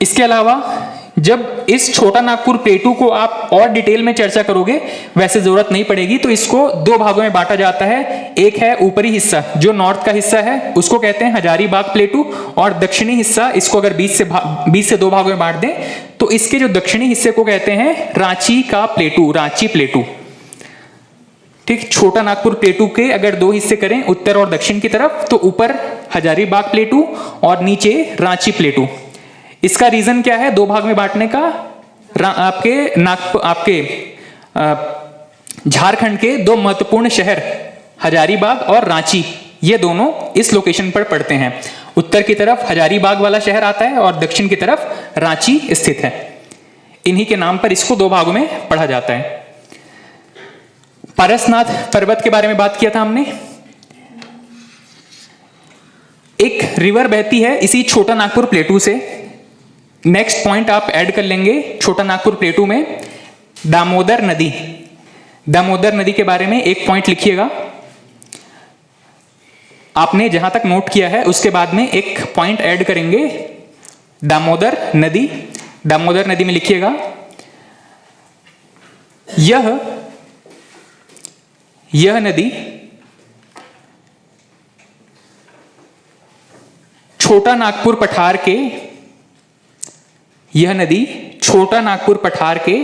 इसके अलावा जब इस छोटा नागपुर प्लेटू को आप और डिटेल में चर्चा करोगे, वैसे जरूरत नहीं पड़ेगी, तो इसको दो भागों में बांटा जाता है। एक है ऊपरी हिस्सा जो नॉर्थ का हिस्सा है, उसको कहते हैं हजारीबाग प्लेटू, और दक्षिणी हिस्सा, इसको अगर 20 से दो भागों में बांट दें तो इसके जो दक्षिणी हिस्से को कहते हैं रांची का प्लेटू, रांची प्लेटू। ठीक, छोटा नागपुर प्लेटू के अगर दो हिस्से करें उत्तर और दक्षिण की तरफ, तो ऊपर हजारीबाग प्लेटू और नीचे रांची प्लेटू। इसका रीजन क्या है दो भाग में बांटने का? आपके झारखंड के दो महत्वपूर्ण शहर हजारीबाग और रांची, ये दोनों इस लोकेशन पर पड़ते हैं। उत्तर की तरफ हजारीबाग वाला शहर आता है और दक्षिण की तरफ रांची स्थित है। इन्हीं के नाम पर इसको दो भागों में पढ़ा जाता है। पारसनाथ पर्वत के बारे में बात किया था हमने। एक रिवर बहती है इसी छोटा नागपुर प्लेटू से। नेक्स्ट पॉइंट आप ऐड कर लेंगे छोटा नागपुर प्लेटू में, दामोदर नदी। दामोदर नदी के बारे में एक पॉइंट लिखिएगा। आपने जहां तक नोट किया है उसके बाद में एक पॉइंट ऐड करेंगे, दामोदर नदी। दामोदर नदी में लिखिएगा, यह नदी छोटा नागपुर पठार के, यह नदी छोटा नागपुर पठार के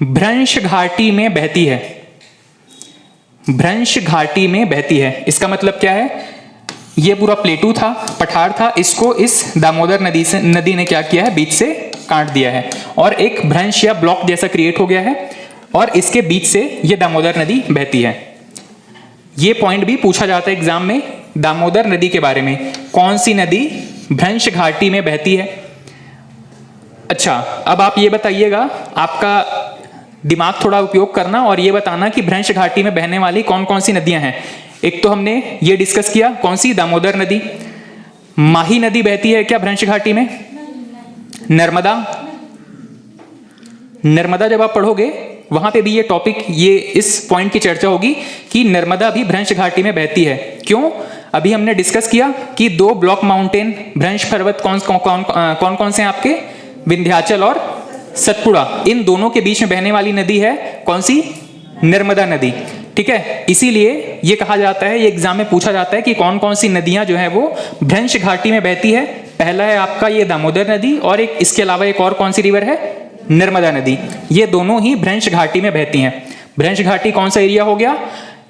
भ्रंश घाटी में बहती है। भ्रंश घाटी में बहती है, इसका मतलब क्या है? यह पूरा प्लेटू था, पठार था, इसको इस दामोदर नदी ने क्या किया है, बीच से काट दिया है और एक भ्रंश या ब्लॉक जैसा क्रिएट हो गया है और इसके बीच से यह दामोदर नदी बहती है। यह पॉइंट भी पूछा जाता है एग्जाम में, दामोदर नदी के बारे में, कौन सी नदी भ्रंश घाटी में बहती है। अच्छा, अब आप ये बताइएगा, आपका दिमाग थोड़ा उपयोग करना और ये बताना कि भ्रंश घाटी में बहने वाली कौन कौन सी नदियां हैं। एक तो हमने ये डिस्कस किया, कौन सी, दामोदर नदी। माही नदी बहती है क्या भ्रंश घाटी में? नर्मदा। नर्मदा जब आप पढ़ोगे वहां पे भी ये टॉपिक, ये इस पॉइंट की चर्चा होगी कि नर्मदा भी भ्रंश घाटी में बहती है। क्यों? अभी हमने डिस्कस किया कि दो ब्लॉक माउंटेन भ्रंश पर्वत कौन कौन से हैं आपके, विंध्याचल और सतपुड़ा, इन दोनों के बीच में बहने वाली नदी है कौन सी, नर्मदा नदी। ठीक है, इसीलिए ये कहा जाता है, ये एग्जाम में पूछा जाता है कि कौन कौन सी नदियां जो है वो भ्रंश घाटी में बहती है। पहला है आपका ये दामोदर नदी और एक इसके अलावा एक और कौन सी रिवर है, नर्मदा नदी। ये दोनों ही भ्रंश घाटी में बहती हैं। भ्रंश घाटी कौन सा एरिया हो गया?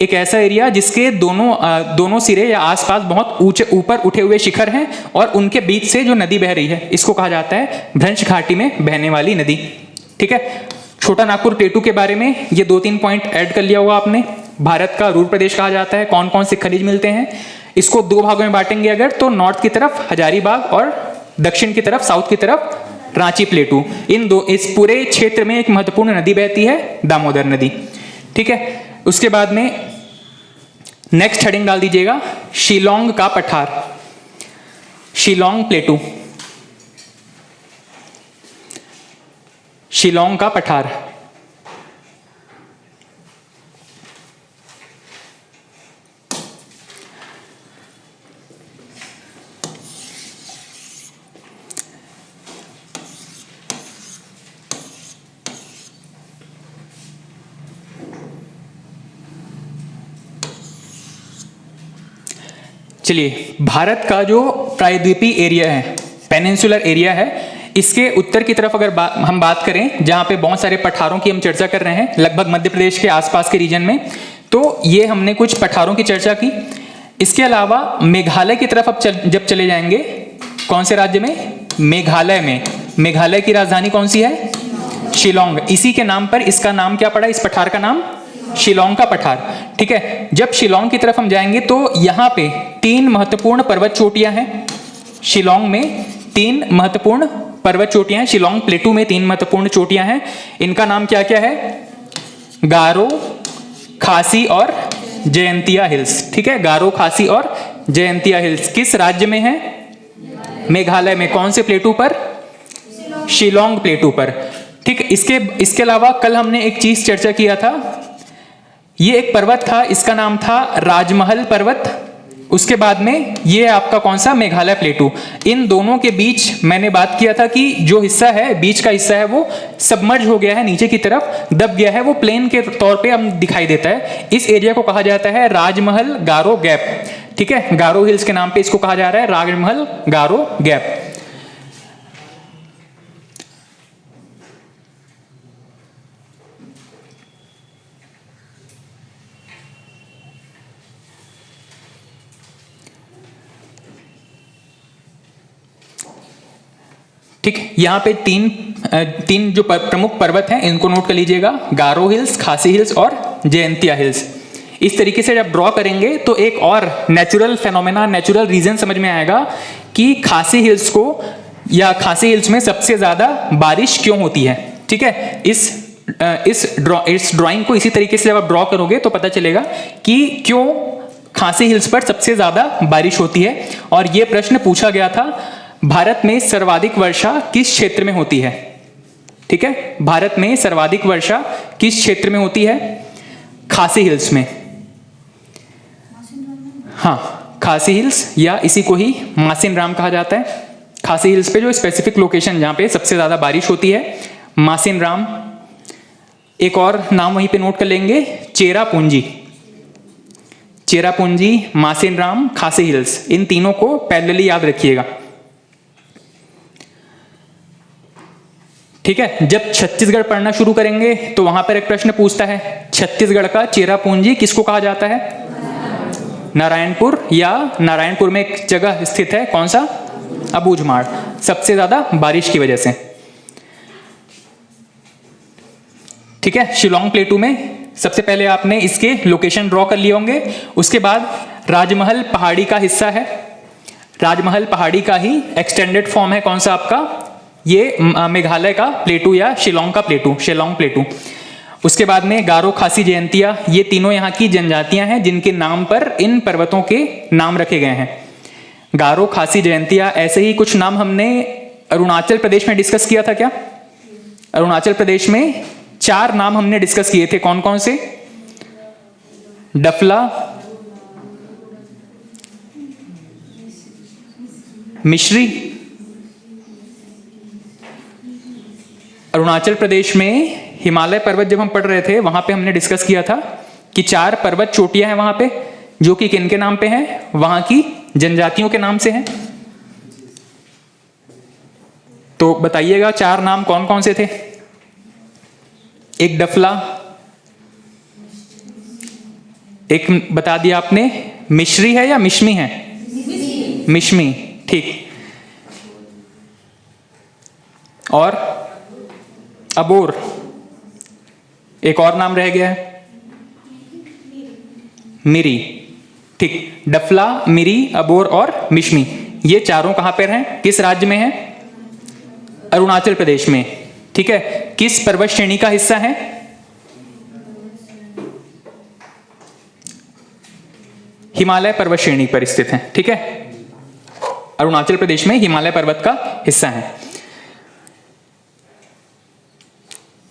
एक ऐसा एरिया जिसके दोनों सिरे या आसपास बहुत ऊंचे ऊपर उठे हुए शिखर हैं और उनके बीच से जो नदी बह रही है, इसको कहा जाता है भ्रंश घाटी में बहने वाली नदी। ठीक है, छोटा नागपुर प्लेटू के बारे में ये 2-3 पॉइंट ऐड कर लिया होगा आपने। भारत का रूर प्रदेश कहा जाता है, कौन कौन से खनिज मिलते हैं। इसको दो भागों में बांटेंगे अगर, तो नॉर्थ की तरफ हजारीबाग और दक्षिण की तरफ, साउथ की तरफ रांची प्लेटू। इस पूरे क्षेत्र में एक महत्वपूर्ण नदी बहती है, दामोदर नदी। ठीक है, उसके बाद में नेक्स्ट हेडिंग डाल दीजिएगा, शिलोंग का पठार, शिलोंग प्लेटू, शिलोंग का पठार। चलिए, भारत का जो प्रायद्वीपीय एरिया है, पेनिनसुलर एरिया है, इसके उत्तर की तरफ अगर हम बात करें, जहां पे बहुत सारे पठारों की हम चर्चा कर रहे हैं, लगभग मध्य प्रदेश के आसपास के रीजन में, तो ये हमने कुछ पठारों की चर्चा की। इसके अलावा मेघालय की तरफ अब जब चले जाएंगे, कौन से राज्य में? मेघालय में। मेघालय की राजधानी कौन सी है? शिलोंग। इसी के नाम पर इसका नाम क्या पड़ा? इस पठार का नाम शिलोंग का पठार। ठीक है, जब शिलोंग की तरफ हम जाएंगे तो यहाँ पे 3 महत्वपूर्ण पर्वत चोटियां हैं। शिलोंग में 3 महत्वपूर्ण पर्वत चोटियां हैं। शिलोंग प्लेटू में 3 महत्वपूर्ण चोटियां हैं। इनका नाम क्या क्या है? गारो, खासी और जयंतिया हिल्स। ठीक है, गारो, खासी और जयंतिया हिल्स किस राज्य में है? मेघालय में। कौन से प्लेटू पर? शिलोंग प्लेटू पर। ठीक, इसके अलावा कल हमने एक चीज चर्चा किया था, ये एक पर्वत था, इसका नाम था राजमहल पर्वत। उसके बाद में ये आपका कौन सा? मेघालय प्लेटू। इन दोनों के बीच मैंने बात किया था कि जो हिस्सा है, बीच का हिस्सा है, वो सबमर्ज हो गया है, नीचे की तरफ दब गया है, वो प्लेन के तौर पे हम दिखाई देता है। इस एरिया को कहा जाता है राजमहल गारो गैप। ठीक है, गारो हिल्स के नाम पे इसको कहा जा रहा है राजमहल गारो गैप। ठीक, यहाँ पे तीन जो प्रमुख पर्वत हैं इनको नोट कर लीजिएगा, गारो हिल्स, खासी हिल्स और जयंतिया हिल्स। इस तरीके से जब ड्रॉ करेंगे तो एक और नेचुरल फेनोमेना, नेचुरल रीजन समझ में आएगा कि खासी हिल्स को या खासी हिल्स में सबसे ज्यादा बारिश क्यों होती है। ठीक है, इस ड्राइंग को इसी तरीके से जब आप ड्रॉ करोगे तो पता चलेगा कि क्यों खासी हिल्स पर सबसे ज्यादा बारिश होती है। और यह प्रश्न पूछा गया था, भारत में सर्वाधिक वर्षा किस क्षेत्र में होती है? ठीक है, भारत में सर्वाधिक वर्षा किस क्षेत्र में होती है? खासी हिल्स में। हाँ, खासी हिल्स या इसी को ही मासिन राम कहा जाता है। खासी हिल्स पे जो स्पेसिफिक लोकेशन जहां पे सबसे ज्यादा बारिश होती है, मासिन राम। एक और नाम वहीं पे नोट कर लेंगे, चेरापूंजी। चेरापूंजी, मासिन राम, खासी हिल्स, इन तीनों को पैरेलली याद रखिएगा। ठीक है, जब छत्तीसगढ़ पढ़ना शुरू करेंगे तो वहां पर एक प्रश्न पूछता है, छत्तीसगढ़ का चेरापूंजी किसको कहा जाता है? नारायणपुर, या नारायणपुर में एक जगह स्थित है, कौन सा? अबूझमाड़, सबसे ज्यादा बारिश की वजह से। ठीक है, शिलोंग प्लेटू में सबसे पहले आपने इसके लोकेशन ड्रॉ कर लिए होंगे। उसके बाद राजमहल पहाड़ी का हिस्सा है, राजमहल पहाड़ी का ही एक्सटेंडेड फॉर्म है, कौन सा आपका? ये मेघालय का प्लेटू या शिलोंग का प्लेटू, शिलोंग प्लेटू। उसके बाद में गारो, खासी, जयंतिया, ये तीनों यहाँ की जनजातियां हैं जिनके नाम पर इन पर्वतों के नाम रखे गए हैं। गारो, खासी, जयंतिया। ऐसे ही कुछ नाम हमने अरुणाचल प्रदेश में डिस्कस किया था क्या? अरुणाचल प्रदेश में 4 नाम हमने डिस्कस किए थे, कौन कौन से? डफला, मिश्री। अरुणाचल प्रदेश में हिमालय पर्वत जब हम पढ़ रहे थे वहां पे हमने डिस्कस किया था कि 4 पर्वत चोटियां हैं वहां पे, जो कि किनके नाम पे हैं? वहां की जनजातियों के नाम से हैं। तो बताइएगा 4 नाम कौन कौन से थे? एक डफला, एक बता दिया आपने, मिश्री है या मिश्मी है? मिश्मी। ठीक, और अबोर, एक और नाम रह गया है, मिरी। ठीक, डफला, मिरी, अबोर और मिश्मी, ये चारों कहां पर हैं? किस राज्य में हैं? अरुणाचल प्रदेश में। ठीक है, किस पर्वत श्रेणी का हिस्सा है? हिमालय पर्वत श्रेणी पर स्थित है। ठीक है, अरुणाचल प्रदेश में हिमालय पर्वत का हिस्सा है।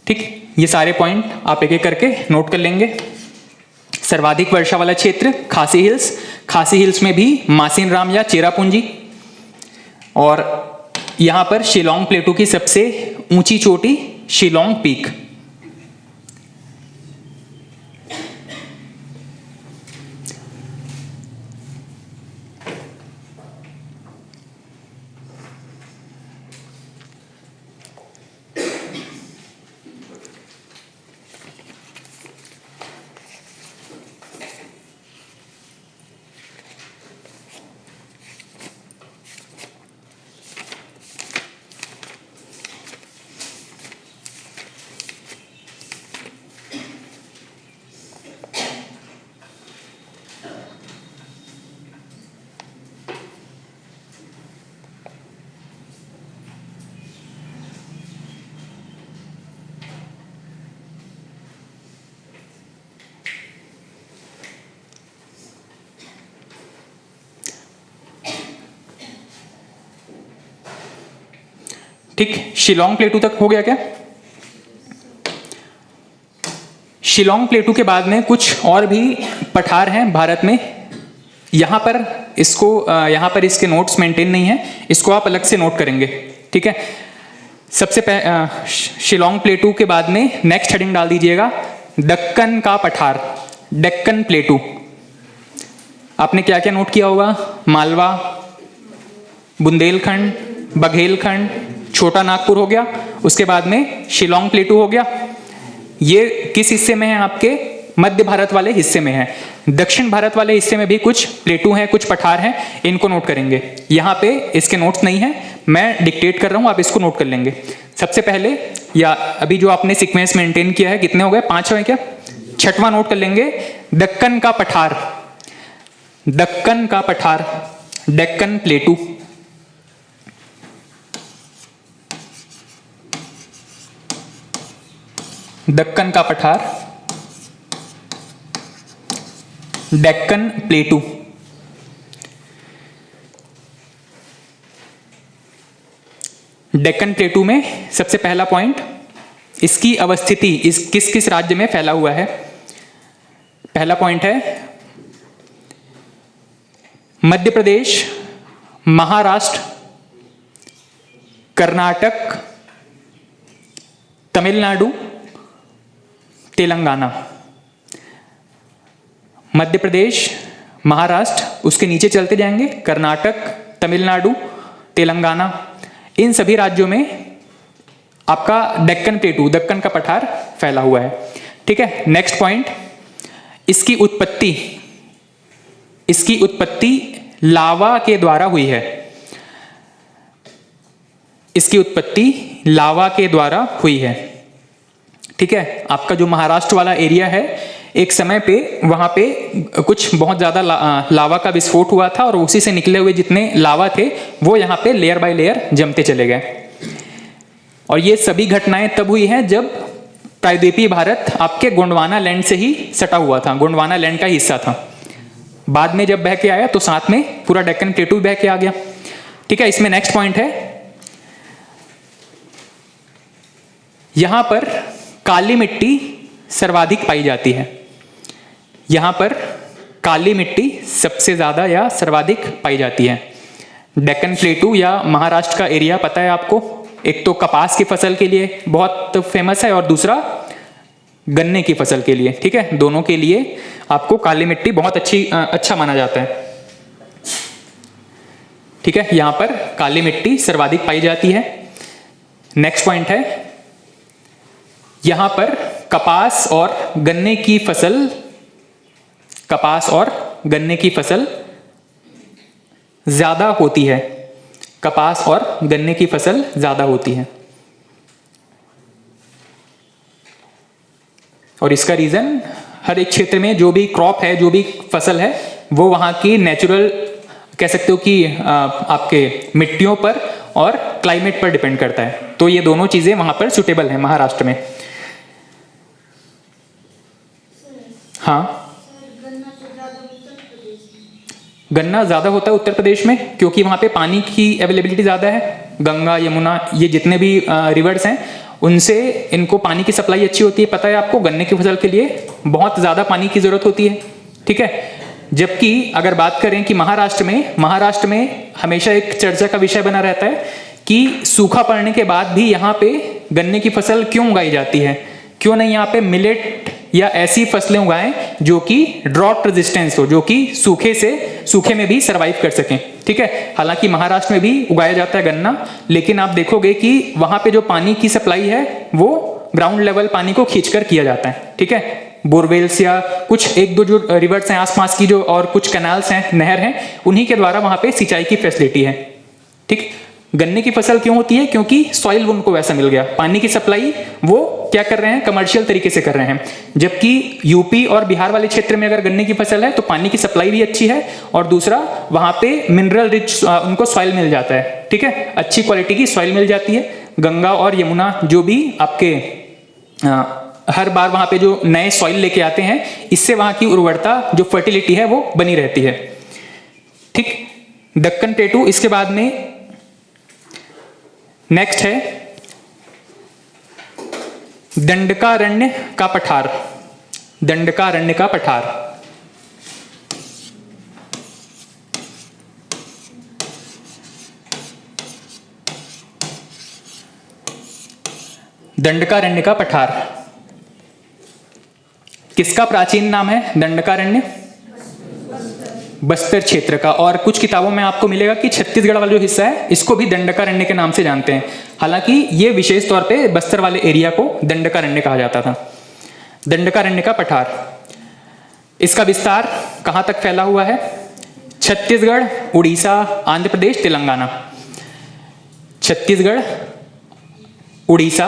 ठीक, ये सारे पॉइंट आप एक एक करके नोट कर लेंगे। सर्वाधिक वर्षा वाला क्षेत्र खासी हिल्स, खासी हिल्स में भी मासिन राम या चेरापूंजी, और यहां पर शिलोंग प्लेटू की सबसे ऊंची चोटी शिलोंग पीक। ठीक, शिलोंग प्लेटू तक हो गया क्या? शिलोंग प्लेटू के बाद में कुछ और भी पठार हैं भारत में। यहाँ पर इसके नोट्स मेंटेन नहीं है, इसको आप अलग से नोट करेंगे, ठीक है। सबसे शिलोंग प्लेटू के बाद में नेक्स्ट हेडिंग डाल दीजिएगा दक्कन का पठार, डेक्कन प्लेटू। आपने क्या क्या नोट किया होगा? मालवा, बुंदेलखंड, बघेलखंड, छोटा नागपुर हो गया, उसके बाद में शिलोंग प्लेटू हो गया। ये किस हिस्से में है? आपके मध्य भारत वाले हिस्से में है। दक्षिण भारत वाले हिस्से में भी कुछ प्लेटू हैं, कुछ पठार हैं, इनको नोट करेंगे। यहाँ पे इसके नोट्स नहीं है, मैं डिक्टेट कर रहा हूँ, आप इसको नोट कर लेंगे। सबसे पहले या अभी जो आपने सीक्वेंस मेंटेन किया है, कितने हो गए? 5 है क्या? 6वां नोट कर लेंगे, दक्कन का पठार, दक्कन का पठार, डेक्कन प्लेटू। दक्कन का पठार, डेक्कन प्लेटू। डेक्कन प्लेटू में सबसे पहला पॉइंट, इसकी अवस्थिति किस किस राज्य में फैला हुआ है। पहला पॉइंट है मध्य प्रदेश, महाराष्ट्र, कर्नाटक, तमिलनाडु, तेलंगाना। मध्य प्रदेश, महाराष्ट्र, उसके नीचे चलते जाएंगे कर्नाटक, तमिलनाडु, तेलंगाना। इन सभी राज्यों में आपका डेक्कन प्लेटू, दक्कन का पठार फैला हुआ है, ठीक है। नेक्स्ट पॉइंट, इसकी उत्पत्ति लावा के द्वारा हुई है। इसकी उत्पत्ति लावा के द्वारा हुई है, ठीक है। आपका जो महाराष्ट्र वाला एरिया है, एक समय पे वहां पे कुछ बहुत ज्यादा लावा का विस्फोट हुआ था और उसी से निकले हुए जितने लावा थे वो यहाँ पे लेयर बाय लेयर जमते चले गए। और ये सभी घटनाएं तब हुई हैं जब प्रायद्वीपीय भारत आपके गोंडवाना लैंड से ही सटा हुआ था, गोंडवाना लैंड का हिस्सा था। बाद में जब बह के आया तो साथ में पूरा डेक्कन प्लेटू बह के आ गया, ठीक है। इसमें नेक्स्ट पॉइंट है, यहां पर काली मिट्टी सर्वाधिक पाई जाती है। यहां पर काली मिट्टी सबसे ज्यादा या सर्वाधिक पाई जाती है। डेक्कन प्लेटू या महाराष्ट्र का एरिया पता है आपको, एक तो कपास की फसल के लिए बहुत फेमस है और दूसरा गन्ने की फसल के लिए, ठीक है। दोनों के लिए आपको काली मिट्टी बहुत अच्छा माना जाता है, ठीक है। यहां पर काली मिट्टी सर्वाधिक पाई जाती है। नेक्स्ट पॉइंट है, यहां पर कपास और गन्ने की फसल ज्यादा होती है। कपास और गन्ने की फसल ज्यादा होती है और इसका रीजन, हर एक क्षेत्र में जो भी क्रॉप है, जो भी फसल है, वो वहां की नेचुरल कह सकते हो कि आपके मिट्टियों पर और क्लाइमेट पर डिपेंड करता है। तो ये दोनों चीजें वहां पर सुटेबल है महाराष्ट्र में। हाँ, गन्ना ज्यादा होता है उत्तर प्रदेश में क्योंकि वहां पे पानी की अवेलेबिलिटी ज्यादा है। गंगा, यमुना, ये जितने भी रिवर्स हैं उनसे इनको पानी की सप्लाई अच्छी होती है। पता है आपको, गन्ने की फसल के लिए बहुत ज्यादा पानी की जरूरत होती है, ठीक है। जबकि अगर बात करें कि महाराष्ट्र में हमेशा एक चर्चा का विषय बना रहता है कि सूखा पड़ने के बाद भी यहाँ पे गन्ने की फसल क्यों उगाई जाती है, क्यों नहीं यहाँ पे मिलेट या ऐसी फसलें उगाएं जो कि ड्रॉट रेजिस्टेंस हो, जो कि सूखे में भी सरवाइव कर सकें, ठीक है। हालांकि महाराष्ट्र में भी उगाया जाता है गन्ना, लेकिन आप देखोगे कि वहां पे जो पानी की सप्लाई है वो ग्राउंड लेवल पानी को खींचकर किया जाता है, ठीक है। बोरवेल्स या कुछ एक दो जो रिवर्स हैं आसपास की, जो और कुछ कैनाल्स हैं, नहर हैं, उन्हीं के द्वारा वहां पे सिंचाई की फैसिलिटी है, ठीक। गन्ने की फसल क्यों होती है? क्योंकि सॉइल उनको वैसा मिल गया, पानी की सप्लाई वो क्या कर रहे हैं, कमर्शियल तरीके से कर रहे हैं। जबकि यूपी और बिहार वाले क्षेत्र में अगर गन्ने की फसल है तो पानी की सप्लाई भी अच्छी है और दूसरा वहां पे मिनरल रिच उनको सॉइल मिल जाता है, ठीक है। अच्छी क्वालिटी की सॉइल मिल जाती है। गंगा और यमुना जो भी आपके हर बार वहां पे जो नए सॉइल लेके आते हैं, इससे वहां की उर्वरता, जो फर्टिलिटी है, वो बनी रहती है, ठीक। दक्कन प्लेटू, इसके बाद में नेक्स्ट है दंडकारण्य का पठार। दंडकारण्य का पठार, दंडकारण्य का पठार किसका प्राचीन नाम है? दंडकारण्य बस्तर क्षेत्र का। और कुछ किताबों में आपको मिलेगा कि छत्तीसगढ़ वाला जो हिस्सा है इसको भी दंडकारण्य के नाम से जानते हैं। हालांकि ये विशेष तौर पे बस्तर वाले एरिया को दंडकारण्य कहा जाता था। दंडकारण्य का पठार, इसका विस्तार कहां तक फैला हुआ है? छत्तीसगढ़, उड़ीसा, आंध्र प्रदेश, तेलंगाना। छत्तीसगढ़, उड़ीसा,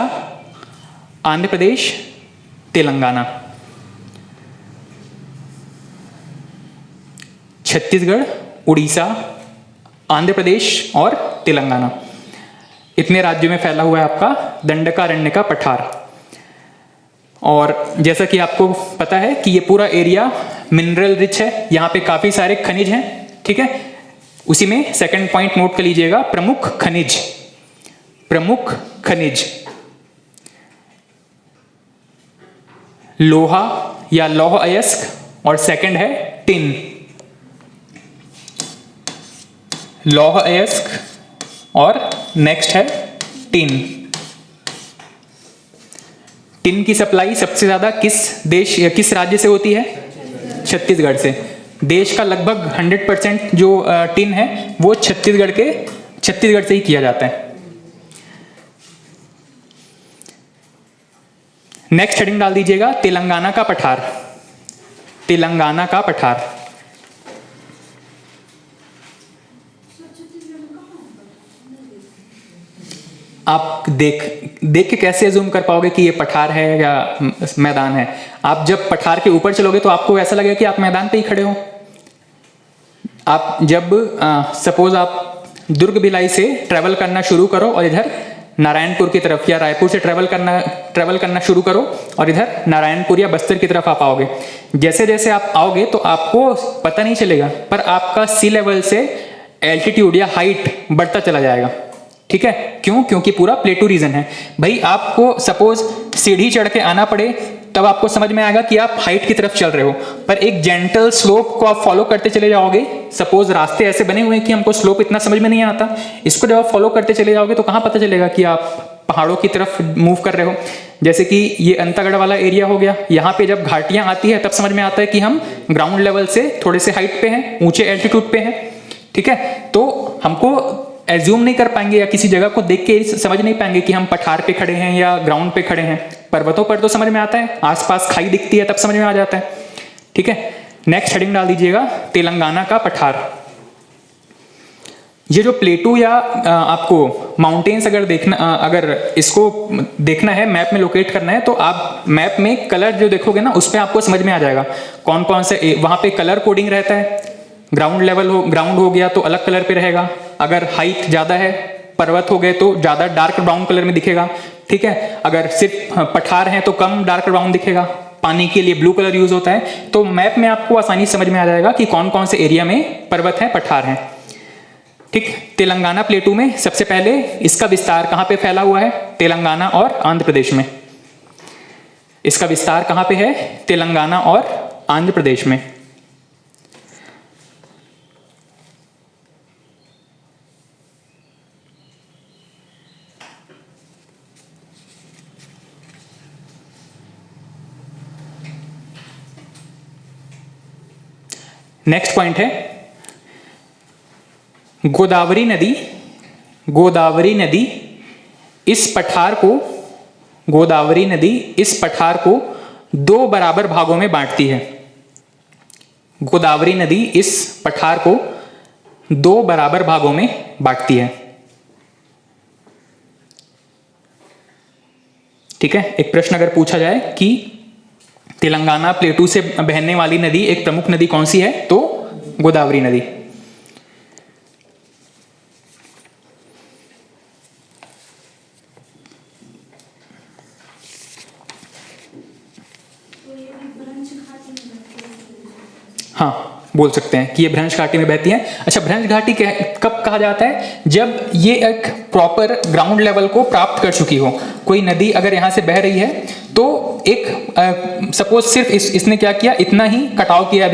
आंध्र प्रदेश, तेलंगाना। छत्तीसगढ़, उड़ीसा, आंध्र प्रदेश और तेलंगाना, इतने राज्यों में फैला हुआ है आपका दंडकारण्य का पठार। और जैसा कि आपको पता है कि ये पूरा एरिया मिनरल रिच है, यहाँ पे काफी सारे खनिज हैं, ठीक है। उसी में सेकंड पॉइंट नोट कर लीजिएगा, प्रमुख खनिज। प्रमुख खनिज लोहा या लौह अयस्क, और सेकंड है टिन। लौह अयस्क और नेक्स्ट है टिन। टिन की सप्लाई सबसे ज्यादा किस देश या किस राज्य से होती है? छत्तीसगढ़ से। देश का लगभग 100% जो टिन है वो छत्तीसगढ़ से ही किया जाता है। नेक्स्ट हेडिंग डाल दीजिएगा तेलंगाना का पठार। तेलंगाना का पठार, आप देख के कैसे जूम कर पाओगे कि ये पठार है या मैदान है? आप जब पठार के ऊपर चलोगे तो आपको ऐसा लगेगा कि आप मैदान पे ही खड़े हो। आप जब सपोज आप दुर्ग भिलाई से ट्रेवल करना शुरू करो और इधर नारायणपुर की तरफ या रायपुर से ट्रेवल करना शुरू करो और इधर नारायणपुर या बस्तर की तरफ आप आओगे, जैसे जैसे आप आओगे तो आपको पता नहीं चलेगा, पर आपका सी लेवल से एल्टीट्यूड या हाइट बढ़ता चला जाएगा, ठीक है। क्यों? क्योंकि पूरा प्लेटू रीजन है। भाई आपको सपोज सीढ़ी चढ़ के आना पड़े तब आपको समझ में आएगा कि आप हाइट की तरफ चल रहे हो, पर एक जेंटल स्लोप को आप फॉलो करते चले जाओगे। सपोज रास्ते ऐसे बने हुए हैं कि हमको स्लोप इतना समझ में नहीं आता, इसको जब आप फॉलो करते चले जाओगे तो कहां पता चलेगा कि आप पहाड़ों की तरफ मूव कर रहे हो। जैसे कि ये अंतागढ़ वाला एरिया हो गया, यहाँ पे जब घाटियां आती है तब समझ में आता है कि हम ग्राउंड लेवल से थोड़े से हाइट पे हैं, ऊंचे एल्टीट्यूड पे हैं, ठीक है। तो हमको एज्यूम नहीं कर पाएंगे या किसी जगह को देख के समझ नहीं पाएंगे कि हम पठार पे खड़े हैं या ग्राउंड पे खड़े हैं। पर्वतों पर तो समझ में आता है, आसपास खाई दिखती है तब समझ में आ जाता है, ठीक है। नेक्स्ट हेडिंग डाल दीजिएगा तेलंगाना का पठार। ये जो प्लेटू या आपको माउंटेन्स अगर इसको देखना है, मैप में लोकेट करना है, तो आप मैप में कलर जो देखोगे ना उस पर आपको समझ में आ जाएगा कौन कौन से वहां पे कलर कोडिंग रहता है। ग्राउंड हो गया तो अलग कलर पे रहेगा, अगर हाइट ज्यादा है, पर्वत हो गए तो ज्यादा डार्क ब्राउन कलर में दिखेगा, ठीक है। अगर सिर्फ पठार है तो कम डार्क ब्राउन दिखेगा, पानी के लिए ब्लू कलर यूज होता है। तो मैप में आपको आसानी से समझ में आ जाएगा कि कौन कौन से एरिया में पर्वत है, पठार है, ठीक। तेलंगाना प्लेटू में सबसे पहले इसका विस्तार कहां पे फैला हुआ है? तेलंगाना और आंध्र प्रदेश में। इसका विस्तार कहां पे है? तेलंगाना और आंध्र प्रदेश में। नेक्स्ट पॉइंट है गोदावरी नदी। गोदावरी नदी इस पठार को दो बराबर भागों में बांटती है। गोदावरी नदी इस पठार को दो बराबर भागों में बांटती है, ठीक है। एक प्रश्न अगर पूछा जाए कि तेलंगाना प्लेटू से बहने वाली नदी एक प्रमुख नदी कौन सी है, तो गोदावरी नदी। हाँ, बोल सकते हैं कि ये भ्रंश घाटी में बहती है। अच्छा, भ्रंश घाटी कब कहा जाता है? जब ये एक प्रॉपर ग्राउंड लेवल को प्राप्त कर चुकी हो। कोई नदी अगर यहाँ से बह रही है तो एक सपोज सिर्फ इसने क्या किया, इतना ही कटाव किया,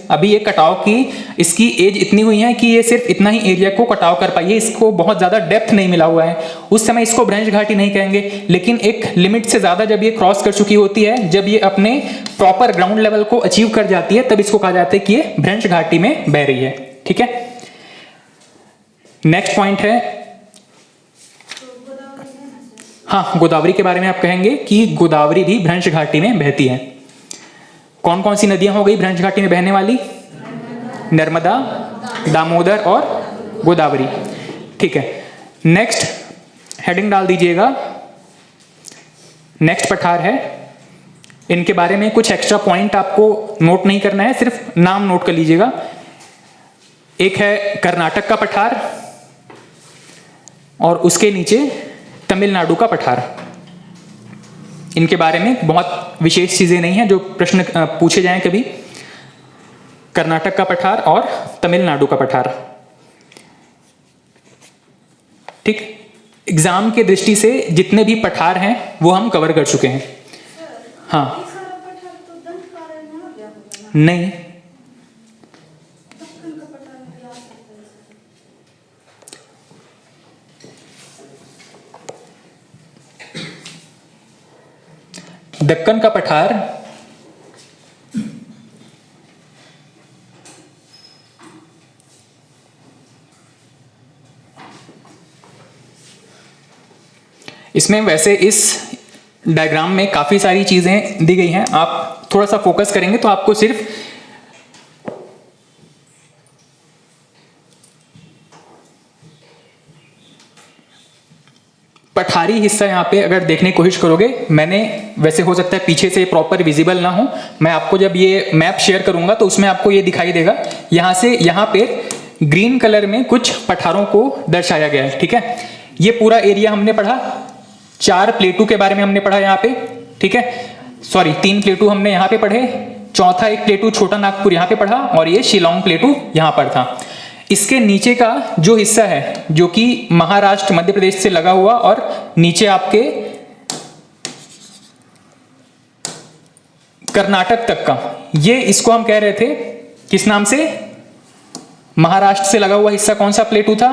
अभी ये कटाव की इसकी एज इतनी हुई है कि ये सिर्फ इतना ही एरिया को कटाव कर पाई है, इसको बहुत ज़्यादा डेप्थ नहीं मिला हुआ है, उस समय इसको भ्रंश घाटी नहीं कहेंगे। लेकिन एक लिमिट से ज़्यादा जब ये क्रॉस कर चुकी होती है, जब ये अपने प्रॉपर ग्राउंड लेवल को अचीव कर जाती है, तब इसको कहा जाता है कि ये भ्रंश घाटी में बह रही है। ठीक है, नेक्स्ट पॉइंट है, हाँ, गोदावरी के बारे में आप कहेंगे कि गोदावरी भी भ्रंश घाटी में बहती है। कौन कौन सी नदियां हो गई भ्रंश घाटी में बहने वाली? नर्मदा, दामोदर और गोदावरी। ठीक है, नेक्स्ट हेडिंग डाल दीजिएगा, नेक्स्ट पठार है। इनके बारे में कुछ एक्स्ट्रा पॉइंट आपको नोट नहीं करना है, सिर्फ नाम नोट कर लीजिएगा। एक है कर्नाटक का पठार और उसके नीचे तमिलनाडु का पठार। इनके बारे में बहुत विशेष चीजें नहीं है, जो प्रश्न पूछे जाएं कभी। कर्नाटक का पठार और तमिलनाडु का पठार। ठीक, एग्जाम के दृष्टि से जितने भी पठार हैं वो हम कवर कर चुके हैं। हाँ, नहीं, दक्कन का पठार इसमें वैसे इस डायग्राम में काफी सारी चीजें दी गई हैं, आप थोड़ा सा फोकस करेंगे तो आपको सिर्फ पठारी हिस्सा यहाँ पे अगर देखने की कोशिश करोगे, मैंने वैसे हो सकता है पीछे से प्रॉपर विजिबल ना हो, मैं आपको जब ये मैप शेयर करूंगा तो उसमें आपको ये दिखाई देगा। यहाँ से यहाँ पे ग्रीन कलर में कुछ पठारों को दर्शाया गया है। ठीक है, ये पूरा एरिया हमने पढ़ा, 4 प्लेटू के बारे में हमने पढ़ा यहाँ पे। ठीक है, सॉरी 3 प्लेटू हमने यहाँ पे पढ़े, चौथा एक प्लेटू छोटा नागपुर यहाँ पे पढ़ा और ये शिलोंग प्लेटू यहाँ पर था। इसके नीचे का जो हिस्सा है जो कि महाराष्ट्र मध्य प्रदेश से लगा हुआ और नीचे आपके कर्नाटक तक का, ये इसको हम कह रहे थे किस नाम से? महाराष्ट्र से लगा हुआ हिस्सा कौन सा प्लेटू था?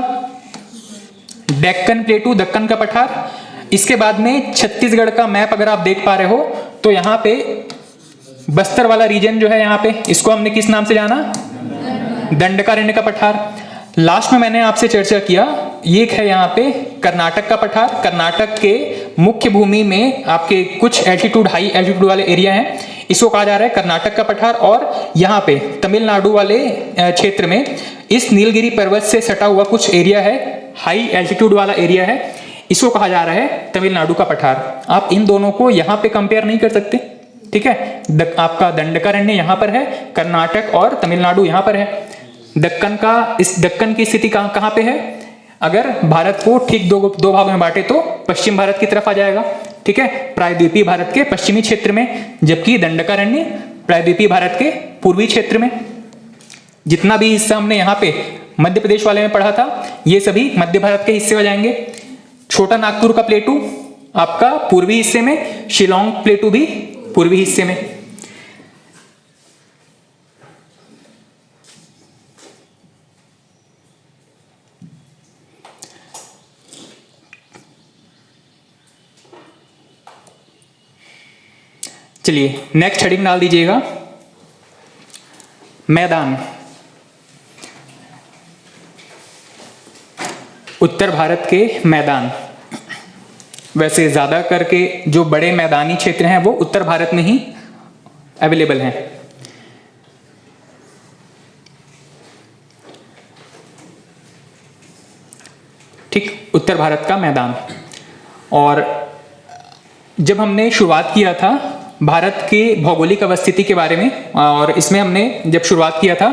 डेक्कन प्लेटू, दक्कन का पठार। इसके बाद में छत्तीसगढ़ का मैप अगर आप देख पा रहे हो तो यहाँ पे बस्तर वाला रीजन जो है, यहाँ पे इसको हमने किस नाम से जाना? दंडकारण्य का पठार। लास्ट में मैंने आपसे चर्चा किया, ये है यहाँ पे कर्नाटक का पठार। कर्नाटक के मुख्य भूमि में आपके कुछ एल्टीट्यूड, हाई एल्टीट्यूड वाले एरिया हैं, इसको कहा जा रहा है कर्नाटक का पठार। और यहाँ पे तमिलनाडु वाले क्षेत्र में इस नीलगिरी पर्वत से सटा हुआ कुछ एरिया है, हाई एल्टीट्यूड वाला एरिया है, इसको कहा जा रहा है तमिलनाडु का पठार। आप इन दोनों को यहाँ पे कंपेयर नहीं कर सकते। ठीक है, आपका दंडकारण्य यहाँ पर है, कर्नाटक और तमिलनाडु यहाँ पर है। दक्कन का, इस दक्कन की स्थिति कहाँ पे है? अगर भारत को ठीक दो भागों में बांटे तो पश्चिम भारत की तरफ आ जाएगा। ठीक है, प्रायद्वीपीय भारत के पश्चिमी क्षेत्र में, जबकि दंडकारण्य प्रायद्वीपीय भारत के पूर्वी क्षेत्र में। जितना भी हिस्सा हमने यहाँ पे मध्य प्रदेश वाले में पढ़ा था, ये सभी मध्य भारत के हिस्से हो जाएंगे। छोटा नागपुर का प्लेटू आपका पूर्वी हिस्से में, शिलोंग प्लेटू भी पूर्वी हिस्से में। चलिए नेक्स्ट हेडिंग डाल दीजिएगा, मैदान। उत्तर भारत के मैदान, वैसे ज्यादा करके जो बड़े मैदानी क्षेत्र हैं वो उत्तर भारत में ही अवेलेबल हैं। ठीक, उत्तर भारत का मैदान। और जब हमने शुरुआत किया था भारत के भौगोलिक अवस्थिति के बारे में, और इसमें हमने जब शुरुआत किया था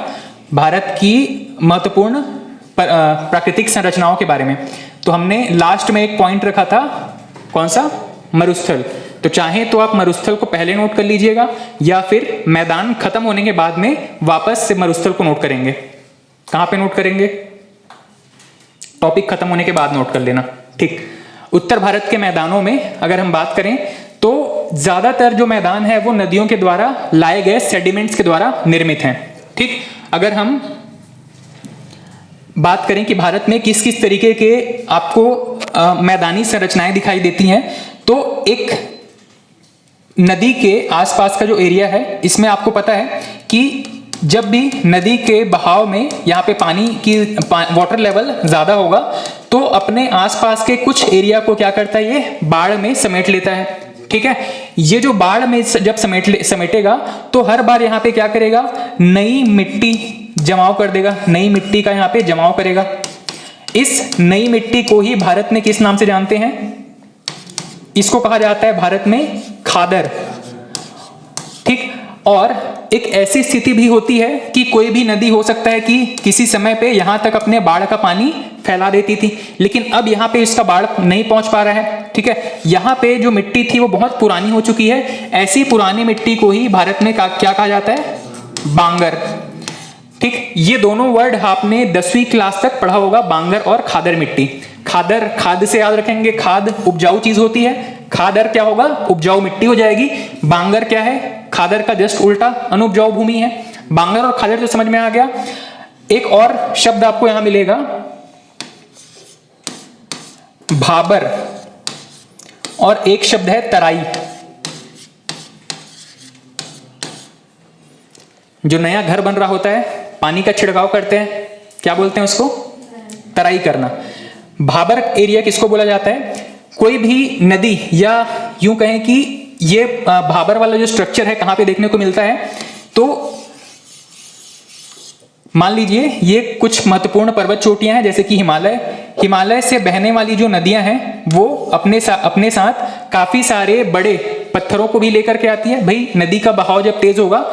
भारत की महत्वपूर्ण प्राकृतिक संरचनाओं के बारे में, तो हमने लास्ट में एक पॉइंट रखा था, कौन सा? मरुस्थल। तो चाहे तो आप मरुस्थल को पहले नोट कर लीजिएगा या फिर मैदान खत्म होने के बाद में वापस से मरुस्थल को नोट करेंगे। कहां पे नोट करेंगे? टॉपिक खत्म होने के बाद नोट कर लेना। ठीक, उत्तर भारत के मैदानों में अगर हम बात करें तो ज्यादातर जो मैदान है वो नदियों के द्वारा लाए गए सेडिमेंट्स के द्वारा निर्मित हैं। ठीक, अगर हम बात करें कि भारत में किस किस तरीके के आपको मैदानी संरचनाएं दिखाई देती हैं, तो एक नदी के आसपास का जो एरिया है इसमें आपको पता है कि जब भी नदी के बहाव में यहाँ पे पानी की वाटर लेवल ज्यादा होगा तो अपने आसपास के कुछ एरिया को क्या करता है, ये बाढ़ में समेट लेता है। ठीक है, ये जो बाढ़ में जब समेटेगा तो हर बार यहाँ पे क्या करेगा, नई मिट्टी जमाव कर देगा, नई मिट्टी का यहाँ पे जमाव करेगा। इस नई मिट्टी को ही भारत में किस नाम से जानते हैं? इसको कहा जाता है भारत में खादर। ठीक, और एक ऐसी स्थिति भी होती है कि कोई भी नदी हो सकता है कि किसी समय पे यहां तक अपने बाढ़ का पानी फैला देती थी, लेकिन अब यहां पे इसका बाढ़ नहीं पहुंच पा रहा है। ठीक है, यहां पे जो मिट्टी थी वो बहुत पुरानी हो चुकी है। ऐसी पुरानी मिट्टी को ही भारत में क्या कहा जाता है? बांगर। ठीक, ये दोनों वर्ड आपने 10वीं क्लास तक पढ़ा होगा, बांगर और खादर मिट्टी। खादर, खाद से याद रखेंगे, खाद उपजाऊ चीज होती है, खादर क्या होगा? उपजाऊ मिट्टी हो जाएगी। बांगर क्या है? खादर का जस्ट उल्टा, अनुपजाऊ भूमि है। बांगर और खादर तो समझ में आ गया। एक और शब्द आपको यहां मिलेगा, भाबर, और एक शब्द है तराई। जो नया घर बन रहा होता है, पानी का छिड़काव करते हैं, क्या बोलते हैं उसको? तराई करना। भाबर एरिया किसको बोला जाता है? कोई भी नदी, या यूं कहें कि ये भाबर वाला जो स्ट्रक्चर है कहां पे देखने को मिलता है, तो मान लीजिए ये कुछ महत्वपूर्ण पर्वत चोटियां हैं जैसे कि हिमालय से बहने वाली जो नदियां हैं वो अपने साथ काफी सारे बड़े पत्थरों को भी लेकर के आती है। भाई नदी का बहाव जब तेज होगा,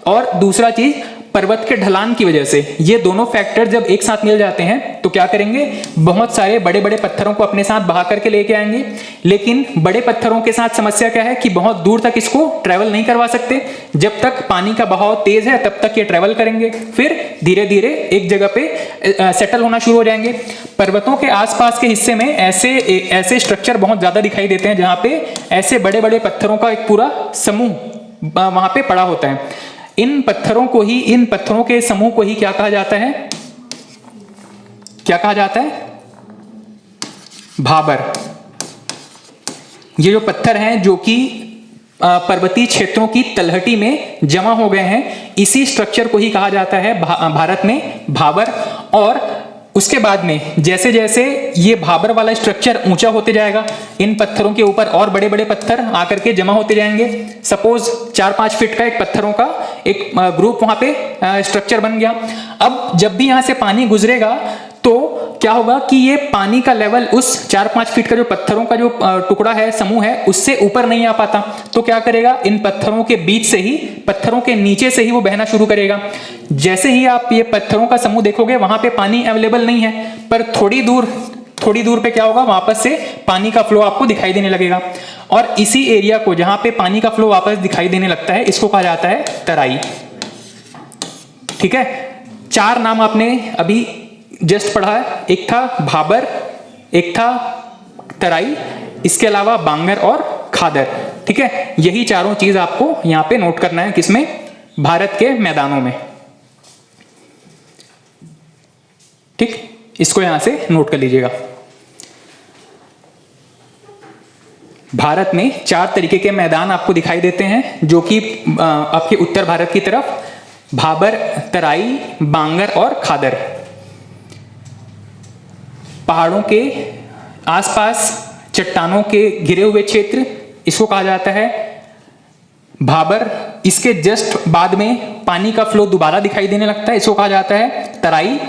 और दूसरा चीज पर्वत के ढलान की वजह से, ये दोनों फैक्टर जब एक साथ मिल जाते हैं तो क्या करेंगे, बहुत सारे बड़े बड़े पत्थरों को अपने साथ बहा करके लेके आएंगे। लेकिन बड़े पत्थरों के साथ समस्या क्या है कि बहुत दूर तक इसको ट्रेवल नहीं करवा सकते। जब तक पानी का बहाव तेज है तब तक ये ट्रेवल करेंगे, फिर धीरे धीरे एक जगह पे सेटल होना शुरू हो जाएंगे। पर्वतों के आसपास के हिस्से में ऐसे स्ट्रक्चर बहुत ज्यादा दिखाई देते हैं जहां पे ऐसे बड़े बड़े पत्थरों का एक पूरा समूह वहां पे पड़ा होता है। इन पत्थरों के समूह को ही क्या कहा जाता है? क्या कहा जाता है? भाबर। ये जो पत्थर हैं जो कि पर्वतीय क्षेत्रों की तलहटी में जमा हो गए हैं, इसी स्ट्रक्चर को ही कहा जाता है भारत में भाबर। और उसके बाद में जैसे जैसे ये भाबर वाला स्ट्रक्चर ऊंचा होते जाएगा, इन पत्थरों के ऊपर और बड़े बड़े पत्थर आकर के जमा होते जाएंगे। सपोज 4-5 फीट का एक पत्थरों का एक ग्रुप वहां पे स्ट्रक्चर बन गया। अब जब भी यहां से पानी गुजरेगा तो क्या होगा कि ये पानी का लेवल उस 4-5 फीट का जो पत्थरों का जो टुकड़ा है, समूह है, उससे ऊपर नहीं आ पाता। तो क्या करेगा, इन पत्थरों के बीच से ही, पत्थरों के नीचे से ही वो बहना शुरू करेगा। जैसे ही आप ये पत्थरों का समूह देखोगे वहां पे पानी अवेलेबल नहीं है, पर थोड़ी दूर पे क्या होगा, वापस से पानी का फ्लो आपको दिखाई देने लगेगा। और इसी एरिया को, जहां पे पानी का फ्लो वापस दिखाई देने लगता है, इसको कहा जाता है तराई। ठीक है, 4 नाम आपने अभी जस्ट पढ़ा है, एक था भाबर, एक था तराई, इसके अलावा बांगर और खादर। ठीक है, यही चारों चीज आपको यहां पे नोट करना है, किसमें? भारत के मैदानों में। ठीक, इसको यहां से नोट कर लीजिएगा। भारत में 4 तरीके के मैदान आपको दिखाई देते हैं जो कि आपके उत्तर भारत की तरफ भाबर, तराई, बांगर और खादर। पहाड़ों के आसपास चट्टानों के घिरे हुए क्षेत्र, इसको कहा जाता है भाबर। इसके जस्ट बाद में पानी का फ्लो दोबारा दिखाई देने लगता है, इसको कहा जाता है तराई।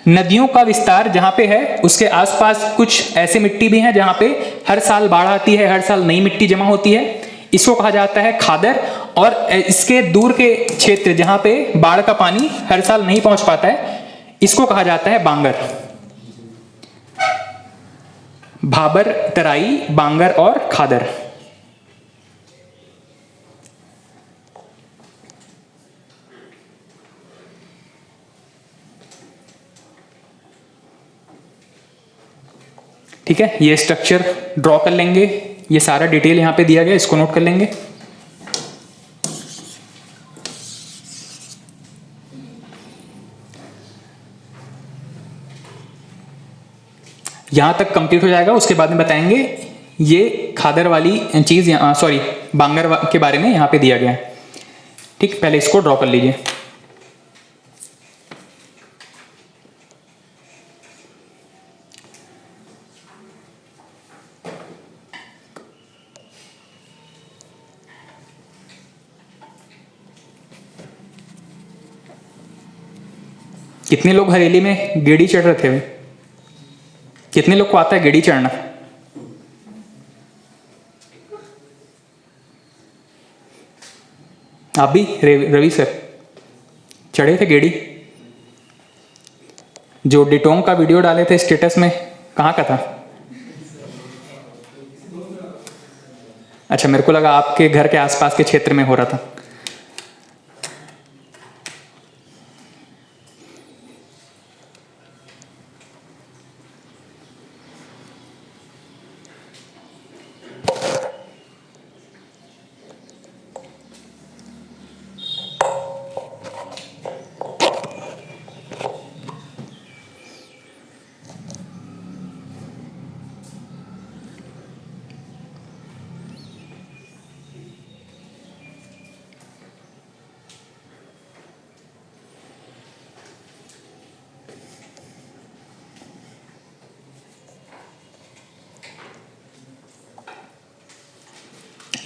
नदियों का विस्तार जहां पे है उसके आसपास कुछ ऐसे मिट्टी भी हैं जहां पे हर साल बाढ़ आती है, हर साल नई मिट्टी जमा होती है, इसको कहा जाता है खादर। और इसके दूर के क्षेत्र जहां पे बाढ़ का पानी हर साल नहीं पहुंच पाता है, इसको कहा जाता है बांगर। भाबर, तराई, बांगर और खादर। ठीक है, ये स्ट्रक्चर ड्रॉ कर लेंगे, ये सारा डिटेल यहाँ पे दिया गया, इसको नोट कर लेंगे। यहाँ तक कंप्लीट हो जाएगा, उसके बाद में बताएंगे ये खादर वाली चीज़, सॉरी बांगर के बारे में यहाँ पे दिया गया है। ठीक, पहले इसको ड्रॉ कर लीजिए। कितने लोग हरेली में गेड़ी चढ़ रहे थे भाई? कितने लोग को आता है गेड़ी चढ़ना? आप भी रवि सर चढ़े थे गेड़ी? जो डिटोंग का वीडियो डाले थे स्टेटस में, कहाँ का था? अच्छा, मेरे को लगा आपके घर के आसपास के क्षेत्र में हो रहा था।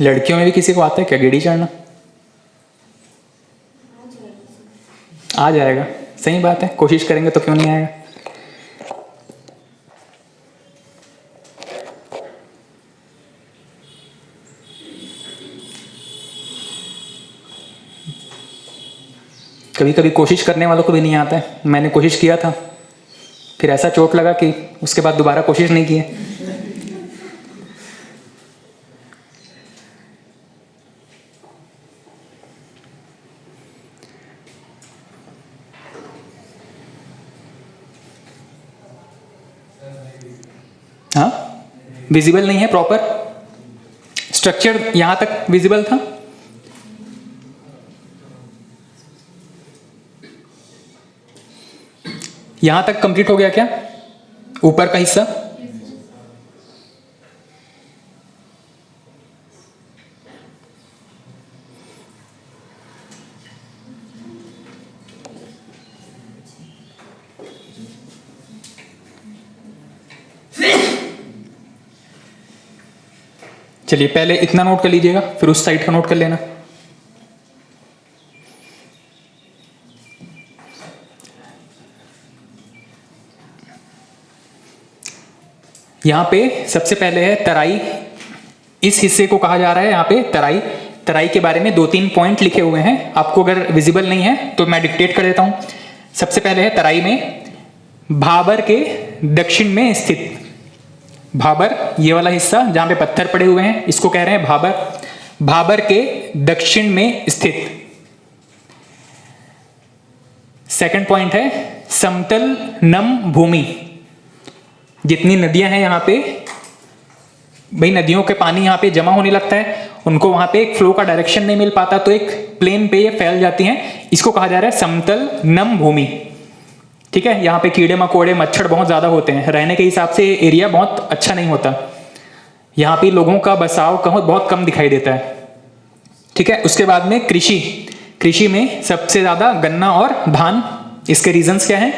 लड़कियों में भी किसी को आता है क्या गेड़ी चढ़ना? आ जाएगा, सही बात है, कोशिश करेंगे तो क्यों नहीं आएगा। कभी कभी कोशिश करने वालों को भी नहीं आता है। मैंने कोशिश किया था, फिर ऐसा चोट लगा कि उसके बाद दोबारा कोशिश नहीं की है। हाँ, विजिबल नहीं है प्रॉपर स्ट्रक्चर, यहां तक विजिबल था। यहां तक कंप्लीट हो गया क्या ऊपर का हिस्सा? चलिए पहले इतना नोट कर लीजिएगा, फिर उस साइड का नोट कर लेना। यहां पे सबसे पहले है तराई। इस हिस्से को कहा जा रहा है यहाँ पे तराई। तराई के बारे में 2-3 पॉइंट लिखे हुए हैं, आपको अगर विजिबल नहीं है तो मैं डिक्टेट कर देता हूं। सबसे पहले है तराई में भाबर के दक्षिण में स्थित। भाबर, ये वाला हिस्सा जहां पे पत्थर पड़े हुए हैं, इसको कह रहे हैं भाबर। भाबर के दक्षिण में स्थित। सेकंड पॉइंट है समतल नम भूमि। जितनी नदियां हैं यहाँ पे, भाई नदियों के पानी यहाँ पे जमा होने लगता है, उनको वहां पे एक फ्लो का डायरेक्शन नहीं मिल पाता, तो एक प्लेन पे ये फैल जाती हैं। इसको कहा जा रहा है समतल नम भूमि। ठीक है, यहाँ पे कीड़े मकोड़े मच्छर बहुत ज्यादा होते हैं, रहने के हिसाब से एरिया बहुत अच्छा नहीं होता। यहाँ पे लोगों का बसाव बहुत कम दिखाई देता है। ठीक है, उसके बाद में कृषि। कृषि में सबसे ज्यादा गन्ना और धान। इसके रीजंस क्या हैं?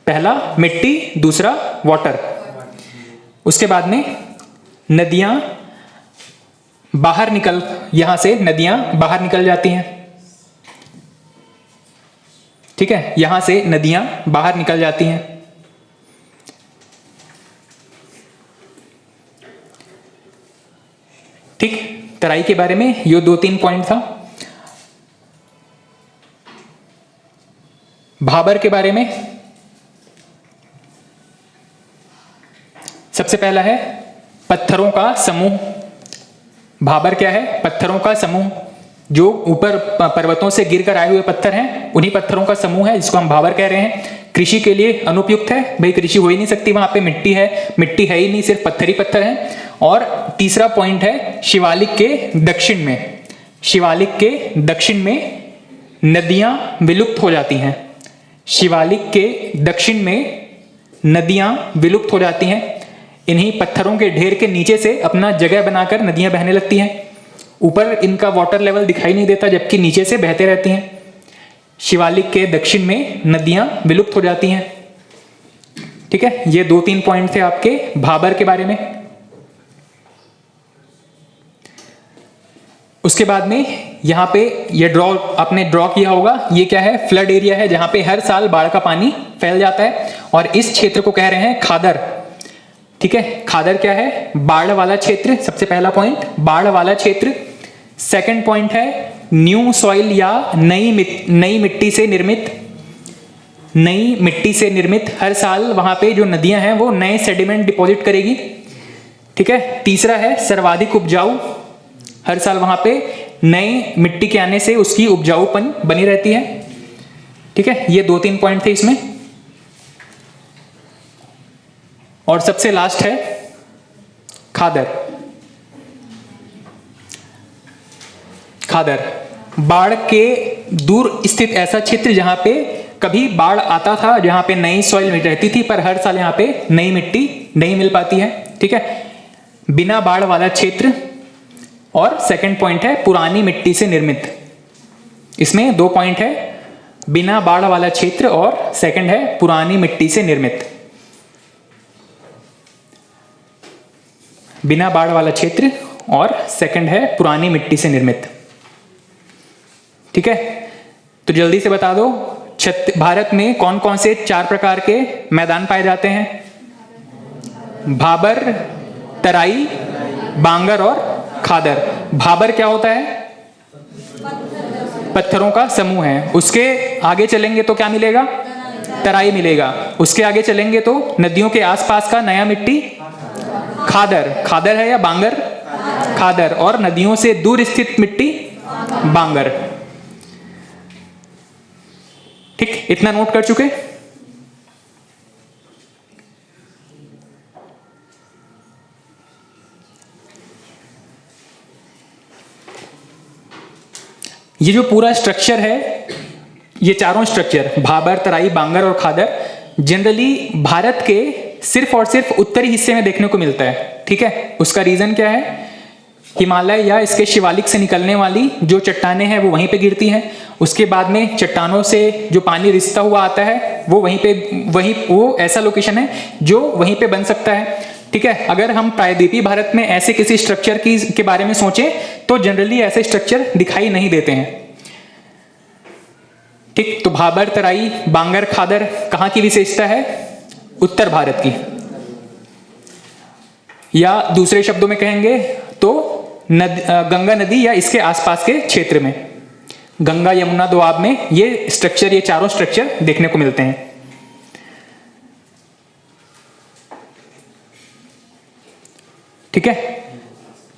पहला मिट्टी, दूसरा वाटर। उसके बाद में नदियां बाहर निकल, यहां से नदियां बाहर निकल जाती हैं। ठीक है, यहां से नदियां बाहर निकल जाती हैं। ठीक, तराई के बारे में ये 2-3 पॉइंट था। भाबर के बारे में सबसे पहला है पत्थरों का समूह। भाबर क्या है? पत्थरों का समूह। जो ऊपर पर्वतों से गिरकर आए हुए पत्थर हैं, उन्हीं पत्थरों का समूह है जिसको हम भाबर कह रहे हैं। कृषि के लिए अनुपयुक्त है, भाई कृषि हो ही नहीं सकती, वहां पे मिट्टी है ही नहीं, सिर्फ पत्थर ही पत्थर है। और तीसरा पॉइंट है शिवालिक के दक्षिण में, शिवालिक के दक्षिण में नदियां विलुप्त हो जाती हैं। शिवालिक के दक्षिण में नदियां विलुप्त हो जाती हैं। इन्हीं पत्थरों के ढेर के नीचे से अपना जगह बनाकर नदियां बहने लगती हैं। ऊपर इनका वाटर लेवल दिखाई नहीं देता, जबकि नीचे से बहते रहती हैं। शिवालिक के दक्षिण में नदियां विलुप्त हो जाती हैं। ठीक है, ये 2-3 पॉइंट थे आपके भाबर के बारे में। उसके बाद में यहां पे ये आपने ड्रॉ किया होगा, ये क्या है, फ्लड एरिया है जहां पे हर साल बाढ़ का पानी फैल जाता है, और इस क्षेत्र को कह रहे हैं खादर। ठीक है, खादर क्या है, बाढ़ वाला क्षेत्र। सबसे पहला पॉइंट बाढ़ वाला क्षेत्र। सेकंड पॉइंट है न्यू सॉइल या नई मिट्टी से निर्मित, नई मिट्टी से निर्मित। हर साल वहां पे जो नदियां हैं वो नए सेडिमेंट डिपॉजिट करेगी। ठीक है, तीसरा है सर्वाधिक उपजाऊ। हर साल वहां पे नई मिट्टी के आने से उसकी उपजाऊपन बनी रहती है। ठीक है, ये 2-3 पॉइंट थे इसमें। और सबसे लास्ट है खादर। खादर बाढ़ के दूर स्थित ऐसा क्षेत्र जहां पे कभी बाढ़ आता था, जहां पे नई सॉइल रहती थी, पर हर साल यहां पे नई मिट्टी नहीं मिल पाती है। ठीक है, बिना बाढ़ वाला क्षेत्र। और सेकंड पॉइंट है पुरानी मिट्टी से निर्मित। इसमें 2 पॉइंट है, बिना बाढ़ वाला क्षेत्र और सेकंड है पुरानी मिट्टी से निर्मित। बिना बाढ़ वाला क्षेत्र और सेकंड है पुरानी मिट्टी से निर्मित। ठीक है, तो जल्दी से बता दो, भारत में कौन कौन से 4 प्रकार के मैदान पाए जाते हैं? भाबर, तराई, बांगर और खादर। भाबर क्या होता है? पत्थरों का समूह है। उसके आगे चलेंगे तो क्या मिलेगा? तराई मिलेगा। उसके आगे चलेंगे तो नदियों के आसपास का नया मिट्टी खादर। खादर है या बांगर? खादर। और नदियों से दूर स्थित मिट्टी बांगर। ठीक, इतना नोट कर चुके? ये जो पूरा स्ट्रक्चर है, ये चारों स्ट्रक्चर भाबर, तराई, बांगर और खादर जनरली भारत के सिर्फ और सिर्फ उत्तरी हिस्से में देखने को मिलता है। ठीक है, उसका रीजन क्या है? हिमालय या इसके शिवालिक से निकलने वाली जो चट्टानें हैं वो वहीं पे गिरती हैं। उसके बाद में चट्टानों से जो पानी रिसता हुआ आता है वो वो ऐसा लोकेशन है जो वहीं पे बन सकता है। ठीक है, अगर हम प्रायद्वीपीय भारत में ऐसे किसी स्ट्रक्चर के बारे में सोचें तो जनरली ऐसे स्ट्रक्चर दिखाई नहीं देते हैं। ठीक, तो भाबर, तराई, बांगर, खादर कहाँ की विशेषता है? उत्तर भारत की। या दूसरे शब्दों में कहेंगे तो गंगा नदी या इसके आसपास के क्षेत्र में, गंगा यमुना दोआब में ये स्ट्रक्चर, ये चारों स्ट्रक्चर देखने को मिलते हैं। ठीक है,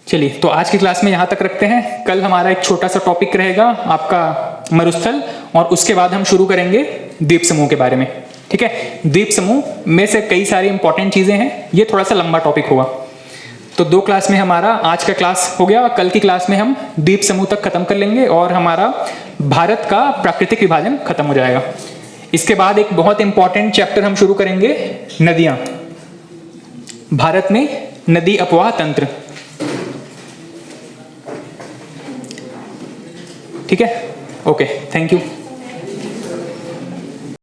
चलिए तो आज की क्लास में यहां तक रखते हैं। कल हमारा एक छोटा सा टॉपिक रहेगा आपका मरुस्थल, और उसके बाद हम शुरू करेंगे द्वीप समूह के बारे में। ठीक है, द्वीप समूह में से कई सारी इंपॉर्टेंट चीजें हैं, ये थोड़ा सा लंबा टॉपिक होगा। तो 2 क्लास में हमारा आज का क्लास हो गया। कल की क्लास में हम द्वीप समूह तक खत्म कर लेंगे और हमारा भारत का प्राकृतिक विभाजन खत्म हो जाएगा। इसके बाद एक बहुत इंपॉर्टेंट चैप्टर हम शुरू करेंगे, नदियां। भारत में नदी अपवाह तंत्र। ठीक है, ओके, थैंक यू।